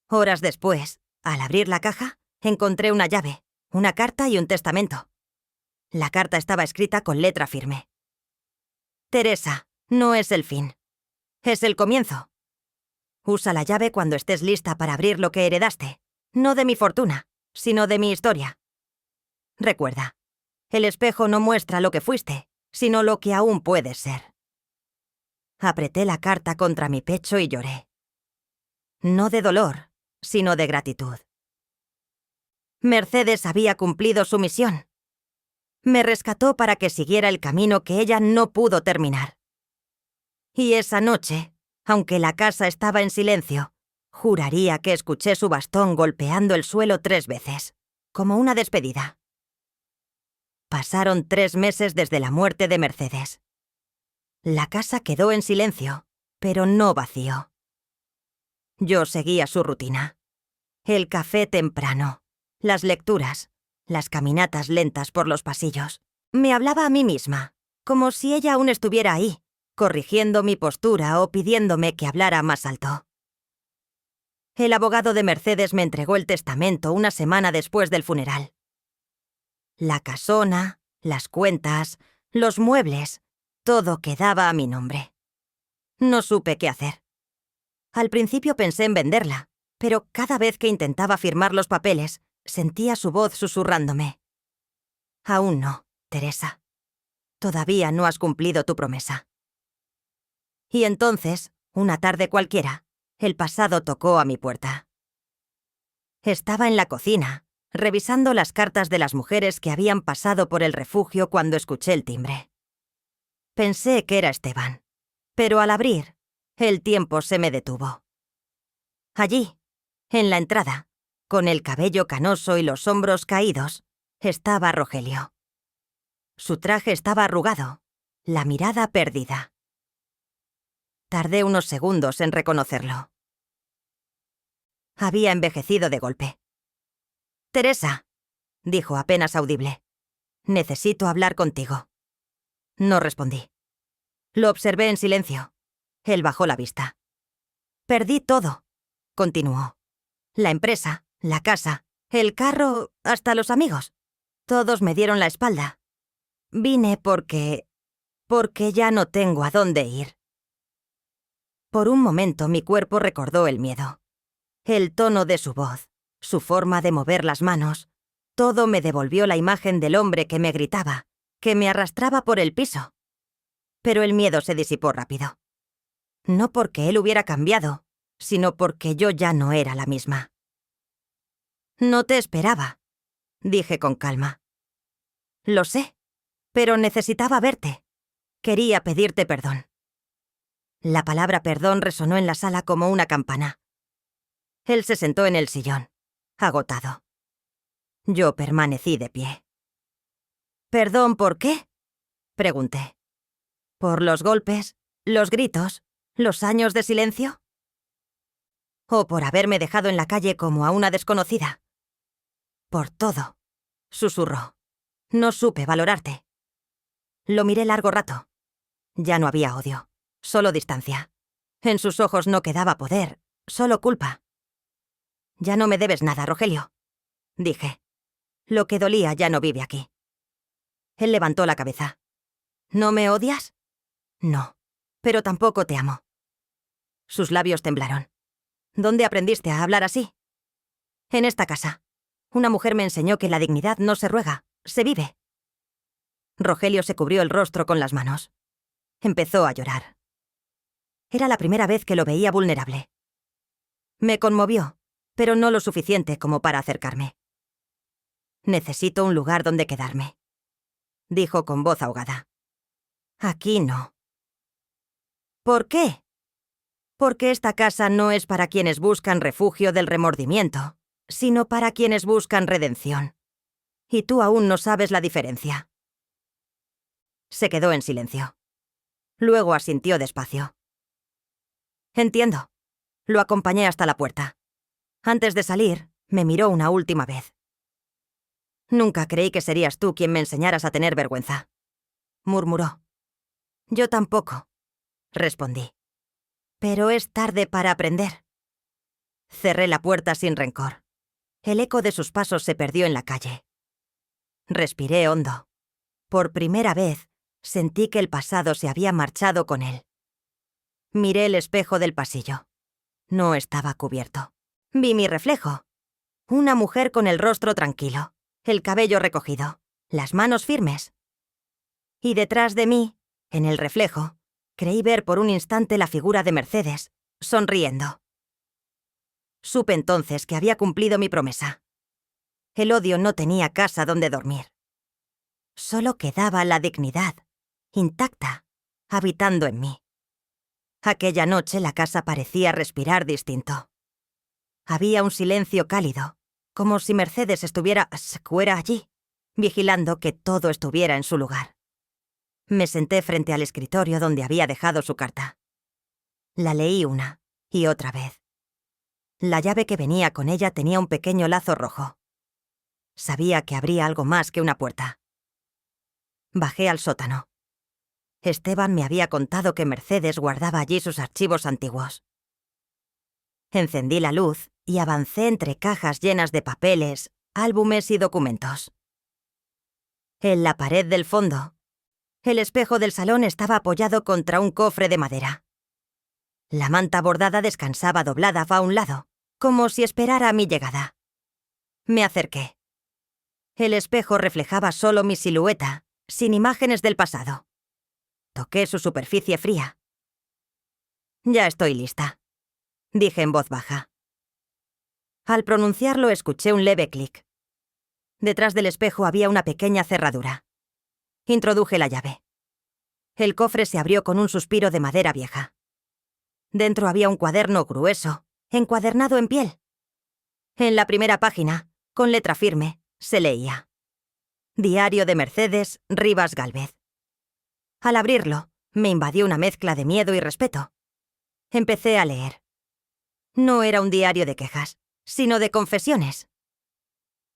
Horas después, al abrir la caja, encontré una llave, una carta y un testamento. La carta estaba escrita con letra firme. Teresa, no es el fin. Es el comienzo. Usa la llave cuando estés lista para abrir lo que heredaste, no de mi fortuna, sino de mi historia. Recuerda, el espejo no muestra lo que fuiste, sino lo que aún puedes ser. Apreté la carta contra mi pecho y lloré. No de dolor, sino de gratitud. Mercedes había cumplido su misión. Me rescató para que siguiera el camino que ella no pudo terminar. Y esa noche, aunque la casa estaba en silencio, juraría que escuché su bastón golpeando el suelo 3 veces, como una despedida. Pasaron 3 meses desde la muerte de Mercedes. La casa quedó en silencio, pero no vacío. Yo seguía su rutina. El café temprano, las lecturas, las caminatas lentas por los pasillos. Me hablaba a mí misma, como si ella aún estuviera ahí, corrigiendo mi postura o pidiéndome que hablara más alto. El abogado de Mercedes me entregó el testamento una semana después del funeral. La casona, las cuentas, los muebles, todo quedaba a mi nombre. No supe qué hacer. Al principio pensé en venderla, pero cada vez que intentaba firmar los papeles, sentía su voz susurrándome. Aún no, Teresa. Todavía no has cumplido tu promesa. Y entonces, una tarde cualquiera, el pasado tocó a mi puerta. Estaba en la cocina, revisando las cartas de las mujeres que habían pasado por el refugio cuando escuché el timbre. Pensé que era Esteban, pero al abrir, el tiempo se me detuvo. Allí, en la entrada, con el cabello canoso y los hombros caídos, estaba Rogelio. Su traje estaba arrugado, la mirada perdida. Tardé unos segundos en reconocerlo. Había envejecido de golpe. «Teresa», dijo apenas audible, «necesito hablar contigo». No respondí. Lo observé en silencio. Él bajó la vista. «Perdí todo», continuó. «La empresa, la casa, El carro, hasta los amigos. Todos me dieron la espalda. Vine porque ya no tengo a dónde ir. Por un momento mi cuerpo recordó el miedo. El tono de su voz, su forma de mover las manos, todo me devolvió la imagen del hombre que me gritaba, que me arrastraba por el piso. Pero el miedo se disipó rápido. No porque él hubiera cambiado, sino porque yo ya no era la misma. No te esperaba, dije con calma. Lo sé, pero necesitaba verte. Quería pedirte perdón. La palabra perdón resonó en la sala como una campana. Él se sentó en el sillón, agotado. Yo permanecí de pie. ¿Perdón por qué?, pregunté. ¿Por los golpes, los gritos, los años de silencio? ¿O por haberme dejado en la calle como a una desconocida? Por todo, susurró. No supe valorarte. Lo miré largo rato. Ya no había odio, solo distancia. En sus ojos no quedaba poder, solo culpa. Ya no me debes nada, Rogelio, dije. Lo que dolía ya no vive aquí. Él levantó la cabeza. ¿No me odias? No, pero tampoco te amo. Sus labios temblaron. ¿Dónde aprendiste a hablar así? En esta casa. Una mujer me enseñó que la dignidad no se ruega, se vive. Rogelio se cubrió el rostro con las manos. Empezó a llorar. Era la primera vez que lo veía vulnerable. Me conmovió, pero no lo suficiente como para acercarme. Necesito un lugar donde quedarme, dijo con voz ahogada. Aquí no. ¿Por qué? Porque esta casa no es para quienes buscan refugio del remordimiento, sino para quienes buscan redención. Y tú aún no sabes la diferencia. Se quedó en silencio. Luego asintió despacio. Entiendo. Lo acompañé hasta la puerta. Antes de salir, me miró una última vez. Nunca creí que serías tú quien me enseñaras a tener vergüenza, murmuró. Yo tampoco, respondí. Pero es tarde para aprender. Cerré la puerta sin rencor. El eco de sus pasos se perdió en la calle. Respiré hondo. Por primera vez, sentí que el pasado se había marchado con él. Miré el espejo del pasillo. No estaba cubierto. Vi mi reflejo. Una mujer con el rostro tranquilo, el cabello recogido, las manos firmes. Y detrás de mí, en el reflejo, creí ver por un instante la figura de Mercedes, sonriendo. Supe entonces que había cumplido mi promesa. El odio no tenía casa donde dormir. Solo quedaba la dignidad, intacta, habitando en mí. Aquella noche la casa parecía respirar distinto. Había un silencio cálido, como si Mercedes estuviera allí, vigilando que todo estuviera en su lugar. Me senté frente al escritorio donde había dejado su carta. La leí una y otra vez. La llave que venía con ella tenía un pequeño lazo rojo. Sabía que habría algo más que una puerta. Bajé al sótano. Esteban me había contado que Mercedes guardaba allí sus archivos antiguos. Encendí la luz y avancé entre cajas llenas de papeles, álbumes y documentos. En la pared del fondo, el espejo del salón estaba apoyado contra un cofre de madera. La manta bordada descansaba doblada a un lado, como si esperara a mi llegada. Me acerqué. El espejo reflejaba solo mi silueta, sin imágenes del pasado. Toqué su superficie fría. Ya estoy lista, dije en voz baja. Al pronunciarlo escuché un leve clic. Detrás del espejo había una pequeña cerradura. Introduje la llave. El cofre se abrió con un suspiro de madera vieja. Dentro había un cuaderno grueso, encuadernado en piel. En la primera página, con letra firme, se leía: Diario de Mercedes Rivas Gálvez. Al abrirlo, me invadió una mezcla de miedo y respeto. Empecé a leer. No era un diario de quejas, sino de confesiones.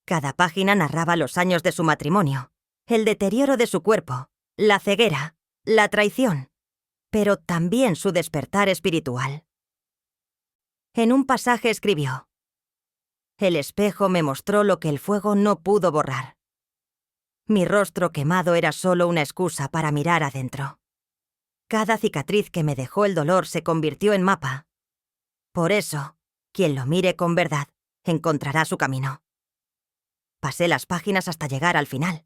Cada página narraba los años de su matrimonio, el deterioro de su cuerpo, la ceguera, la traición, pero también su despertar espiritual. En un pasaje escribió: El espejo me mostró lo que el fuego no pudo borrar. Mi rostro quemado era solo una excusa para mirar adentro. Cada cicatriz que me dejó el dolor se convirtió en mapa. Por eso, quien lo mire con verdad, encontrará su camino. Pasé las páginas hasta llegar al final.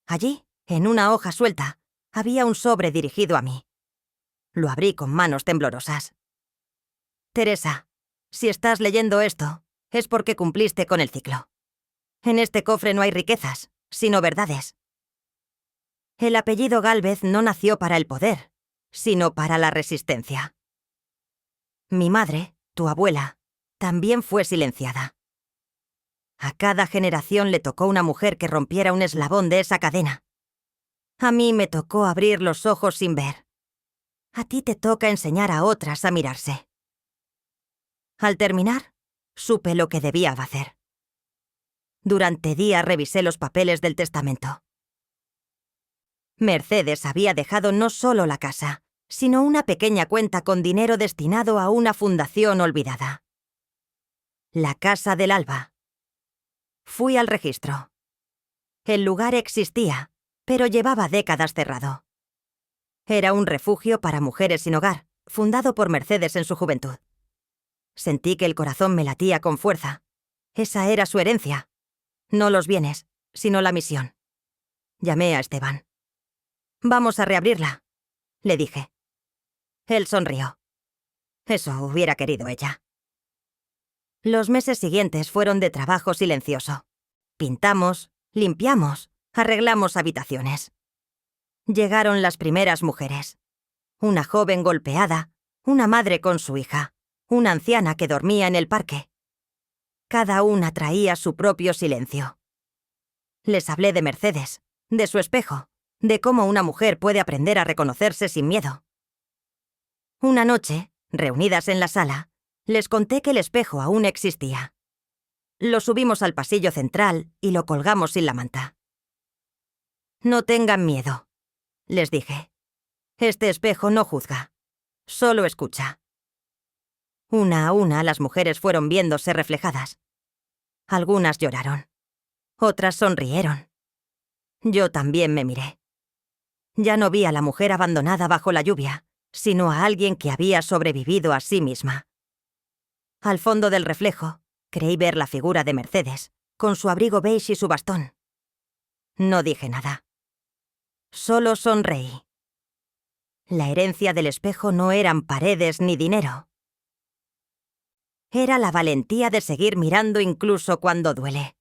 Allí, en una hoja suelta, había un sobre dirigido a mí. Lo abrí con manos temblorosas. Teresa, si estás leyendo esto, es porque cumpliste con el ciclo. En este cofre no hay riquezas, sino verdades. El apellido Gálvez no nació para el poder, sino para la resistencia. Mi madre, tu abuela, también fue silenciada. A cada generación le tocó una mujer que rompiera un eslabón de esa cadena. A mí me tocó abrir los ojos sin ver. A ti te toca enseñar a otras a mirarse. Al terminar, supe lo que debía hacer. Durante días revisé los papeles del testamento. Mercedes había dejado no solo la casa, sino una pequeña cuenta con dinero destinado a una fundación olvidada. La Casa del Alba. Fui al registro. El lugar existía, pero llevaba décadas cerrado. Era un refugio para mujeres sin hogar, fundado por Mercedes en su juventud. Sentí que el corazón me latía con fuerza. Esa era su herencia. No los bienes, sino la misión. Llamé a Esteban. «Vamos a reabrirla», le dije. Él sonrió. Eso hubiera querido ella. Los meses siguientes fueron de trabajo silencioso. Pintamos, limpiamos, arreglamos habitaciones. Llegaron las primeras mujeres. Una joven golpeada, una madre con su hija, una anciana que dormía en el parque. Cada una traía su propio silencio. Les hablé de Mercedes, de su espejo, de cómo una mujer puede aprender a reconocerse sin miedo. Una noche, reunidas en la sala, les conté que el espejo aún existía. Lo subimos al pasillo central y lo colgamos sin la manta. «No tengan miedo», les dije. «Este espejo no juzga, solo escucha». Una a una las mujeres fueron viéndose reflejadas. Algunas lloraron. Otras sonrieron. Yo también me miré. Ya no vi a la mujer abandonada bajo la lluvia, sino a alguien que había sobrevivido a sí misma. Al fondo del reflejo, creí ver la figura de Mercedes, con su abrigo beige y su bastón. No dije nada. Solo sonreí. La herencia del espejo no eran paredes ni dinero. Era la valentía de seguir mirando incluso cuando duele.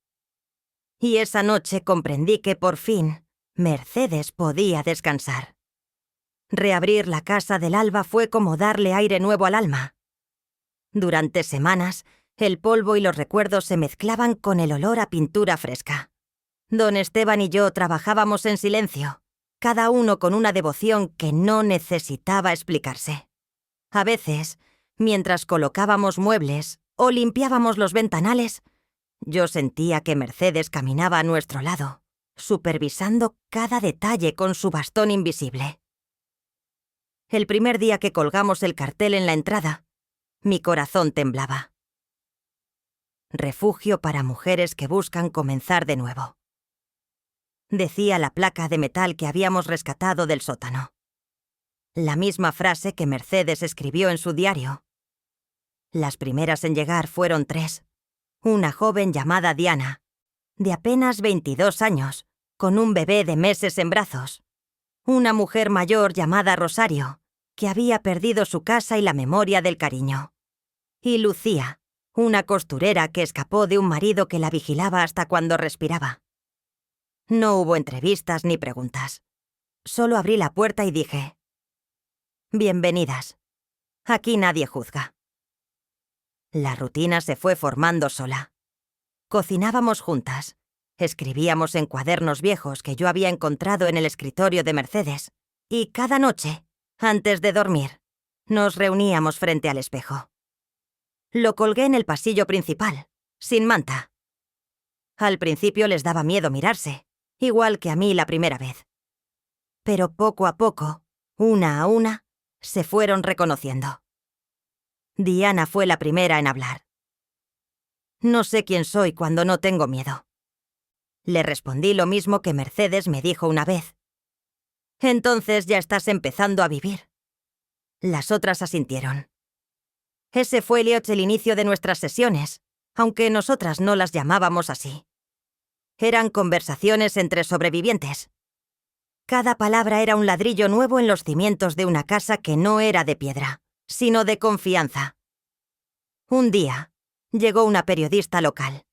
Y esa noche comprendí que por fin Mercedes podía descansar. Reabrir la Casa del Alba fue como darle aire nuevo al alma. Durante semanas, el polvo y los recuerdos se mezclaban con el olor a pintura fresca. Don Esteban y yo trabajábamos en silencio, cada uno con una devoción que no necesitaba explicarse. A veces, mientras colocábamos muebles o limpiábamos los ventanales, yo sentía que Mercedes caminaba a nuestro lado, supervisando cada detalle con su bastón invisible. El primer día que colgamos el cartel en la entrada, mi corazón temblaba. Refugio para mujeres que buscan comenzar de nuevo. Decía la placa de metal que habíamos rescatado del sótano. La misma frase que Mercedes escribió en su diario. Las primeras en llegar fueron 3. Una joven llamada Diana, de apenas 22 años, con un bebé de meses en brazos. Una mujer mayor llamada Rosario, que había perdido su casa y la memoria del cariño. Y Lucía, una costurera que escapó de un marido que la vigilaba hasta cuando respiraba. No hubo entrevistas ni preguntas. Solo abrí la puerta y dije: «Bienvenidas. Aquí nadie juzga». La rutina se fue formando sola. Cocinábamos juntas. Escribíamos en cuadernos viejos que yo había encontrado en el escritorio de Mercedes. Y cada noche, antes de dormir, nos reuníamos frente al espejo. Lo colgué en el pasillo principal, sin manta. Al principio les daba miedo mirarse, igual que a mí la primera vez. Pero poco a poco, una a una, se fueron reconociendo. Diana fue la primera en hablar. No sé quién soy cuando no tengo miedo. Le respondí lo mismo que Mercedes me dijo una vez. Entonces ya estás empezando a vivir. Las otras asintieron. Ese fue, Elliot, el inicio de nuestras sesiones, aunque nosotras no las llamábamos así. Eran conversaciones entre sobrevivientes. Cada palabra era un ladrillo nuevo en los cimientos de una casa que no era de piedra, sino de confianza. Un día, llegó una periodista local.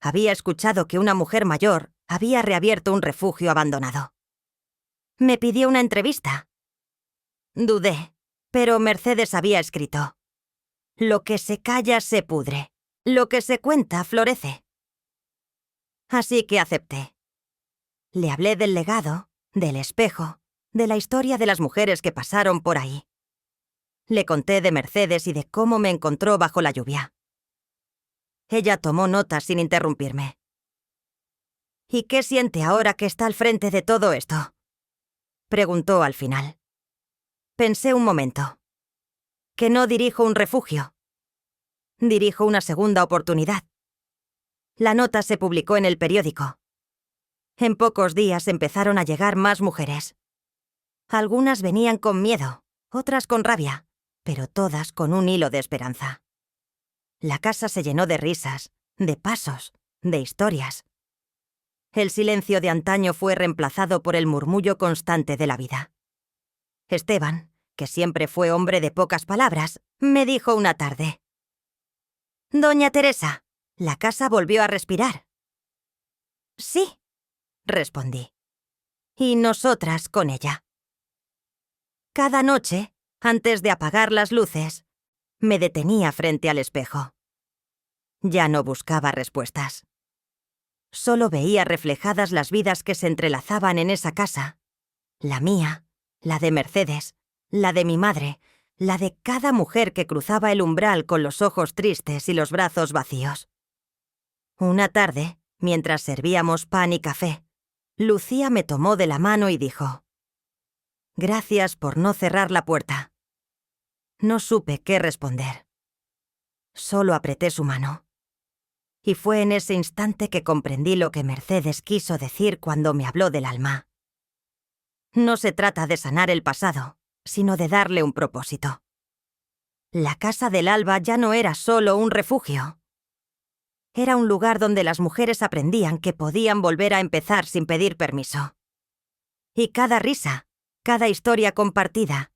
Había escuchado que una mujer mayor había reabierto un refugio abandonado. Me pidió una entrevista. Dudé, pero Mercedes había escrito: lo que se calla se pudre, lo que se cuenta florece. Así que acepté. Le hablé del legado, del espejo, de la historia de las mujeres que pasaron por ahí. Le conté de Mercedes y de cómo me encontró bajo la lluvia. Ella tomó notas sin interrumpirme. ¿Y qué siente ahora que está al frente de todo esto?, preguntó al final. Pensé un momento. Que no dirijo un refugio. Dirijo una segunda oportunidad. La nota se publicó en el periódico. En pocos días empezaron a llegar más mujeres. Algunas venían con miedo, otras con rabia, pero todas con un hilo de esperanza. La casa se llenó de risas, de pasos, de historias. El silencio de antaño fue reemplazado por el murmullo constante de la vida. Esteban, que siempre fue hombre de pocas palabras, me dijo una tarde: «Doña Teresa, la casa volvió a respirar». «Sí», respondí. «Y nosotras con ella». Cada noche, antes de apagar las luces, me detenía frente al espejo. Ya no buscaba respuestas. Solo veía reflejadas las vidas que se entrelazaban en esa casa. La mía, la de Mercedes, la de mi madre, la de cada mujer que cruzaba el umbral con los ojos tristes y los brazos vacíos. Una tarde, mientras servíamos pan y café, Lucía me tomó de la mano y dijo: «Gracias por no cerrar la puerta». No supe qué responder. Solo apreté su mano. Y fue en ese instante que comprendí lo que Mercedes quiso decir cuando me habló del alma. No se trata de sanar el pasado, sino de darle un propósito. La Casa del Alba ya no era solo un refugio. Era un lugar donde las mujeres aprendían que podían volver a empezar sin pedir permiso. Y cada risa, cada historia compartida,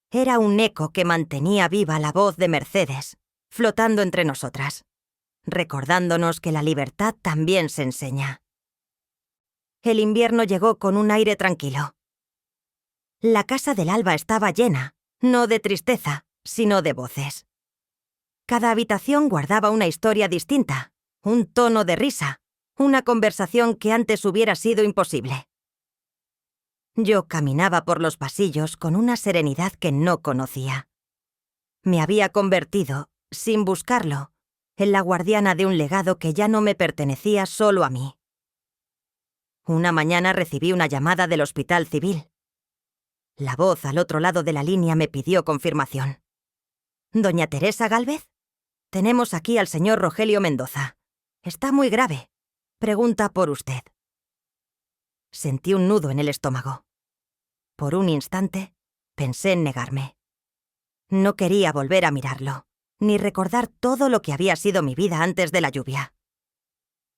era un eco que mantenía viva la voz de Mercedes, flotando entre nosotras, recordándonos que la libertad también se enseña. El invierno llegó con un aire tranquilo. La Casa del Alba estaba llena, no de tristeza, sino de voces. Cada habitación guardaba una historia distinta, un tono de risa, una conversación que antes hubiera sido imposible. Yo caminaba por los pasillos con una serenidad que no conocía. Me había convertido, sin buscarlo, en la guardiana de un legado que ya no me pertenecía solo a mí. Una mañana recibí una llamada del Hospital Civil. La voz al otro lado de la línea me pidió confirmación. «¿Doña Teresa Gálvez? Tenemos aquí al señor Rogelio Mendoza. Está muy grave. Pregunta por usted». Sentí un nudo en el estómago. Por un instante, pensé en negarme. No quería volver a mirarlo, ni recordar todo lo que había sido mi vida antes de la lluvia.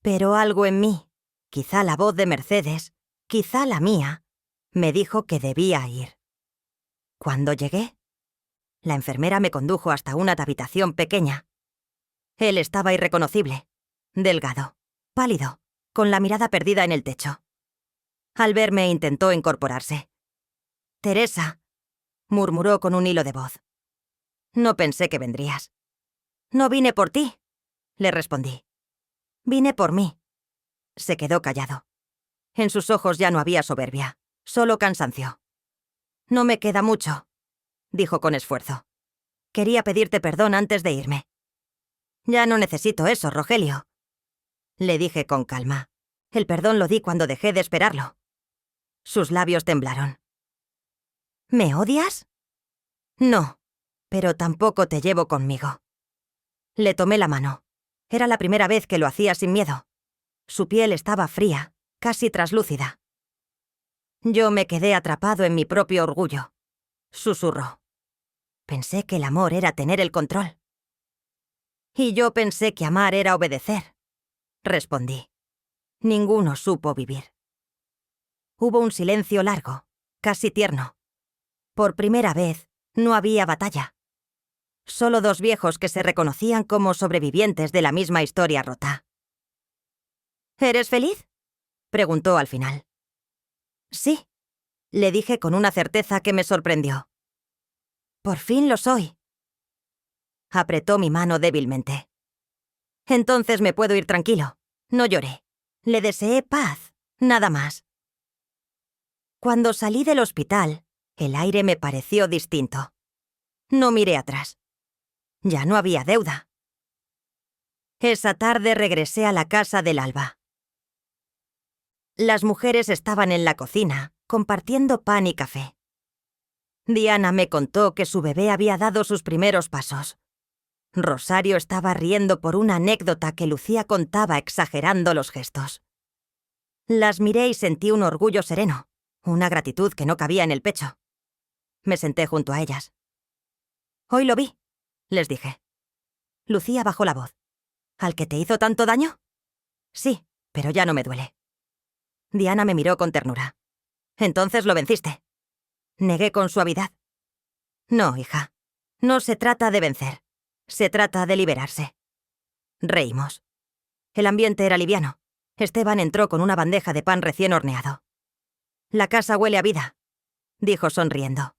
Pero algo en mí, quizá la voz de Mercedes, quizá la mía, me dijo que debía ir. Cuando llegué, la enfermera me condujo hasta una habitación pequeña. Él estaba irreconocible, delgado, pálido, con la mirada perdida en el techo. Al verme intentó incorporarse. «Teresa», murmuró con un hilo de voz. «No pensé que vendrías». «No vine por ti», le respondí. «Vine por mí». Se quedó callado. En sus ojos ya no había soberbia, solo cansancio. «No me queda mucho», dijo con esfuerzo. «Quería pedirte perdón antes de irme». «Ya no necesito eso, Rogelio», le dije con calma. El perdón lo di cuando dejé de esperarlo. Sus labios temblaron. «¿Me odias?» «No, pero tampoco te llevo conmigo». Le tomé la mano. Era la primera vez que lo hacía sin miedo. Su piel estaba fría, casi traslúcida. Yo me quedé atrapado en mi propio orgullo. Susurró. Pensé que el amor era tener el control. Y yo pensé que amar era obedecer. Respondí. Ninguno supo vivir. Hubo un silencio largo, casi tierno. Por primera vez, no había batalla. Solo dos viejos que se reconocían como sobrevivientes de la misma historia rota. ¿Eres feliz?, preguntó al final. Sí, le dije con una certeza que me sorprendió. Por fin lo soy. Apretó mi mano débilmente. Entonces me puedo ir tranquilo. No lloré. Le deseé paz, nada más. Cuando salí del hospital, el aire me pareció distinto. No miré atrás. Ya no había deuda. Esa tarde regresé a la casa del Alba. Las mujeres estaban en la cocina, compartiendo pan y café. Diana me contó que su bebé había dado sus primeros pasos. Rosario estaba riendo por una anécdota que Lucía contaba exagerando los gestos. Las miré y sentí un orgullo sereno, una gratitud que no cabía en el pecho. Me senté junto a ellas. «Hoy lo vi», les dije. Lucía bajó la voz. «¿Al que te hizo tanto daño?» «Sí, pero ya no me duele». Diana me miró con ternura. «Entonces lo venciste». Negué con suavidad. «No, hija. No se trata de vencer. Se trata de liberarse». Reímos. El ambiente era liviano. Esteban entró con una bandeja de pan recién horneado. «La casa huele a vida», dijo sonriendo.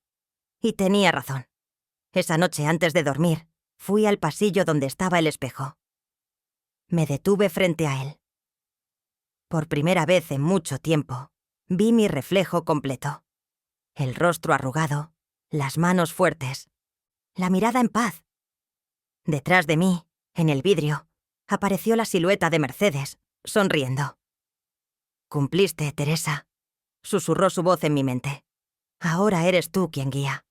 Y tenía razón. Esa noche antes de dormir, fui al pasillo donde estaba el espejo. Me detuve frente a él. Por primera vez en mucho tiempo, vi mi reflejo completo. El rostro arrugado, las manos fuertes, la mirada en paz. Detrás de mí, en el vidrio, apareció la silueta de Mercedes, sonriendo. «Cumpliste, Teresa», susurró su voz en mi mente. «Ahora eres tú quien guía».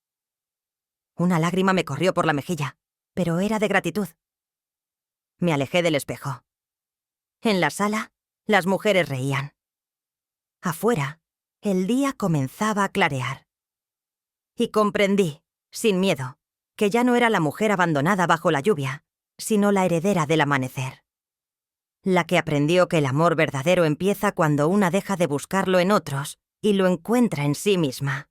Una lágrima me corrió por la mejilla, pero era de gratitud. Me alejé del espejo. En la sala, las mujeres reían. Afuera, el día comenzaba a clarear. Y comprendí, sin miedo, que ya no era la mujer abandonada bajo la lluvia, sino la heredera del amanecer. La que aprendió que el amor verdadero empieza cuando una deja de buscarlo en otros y lo encuentra en sí misma.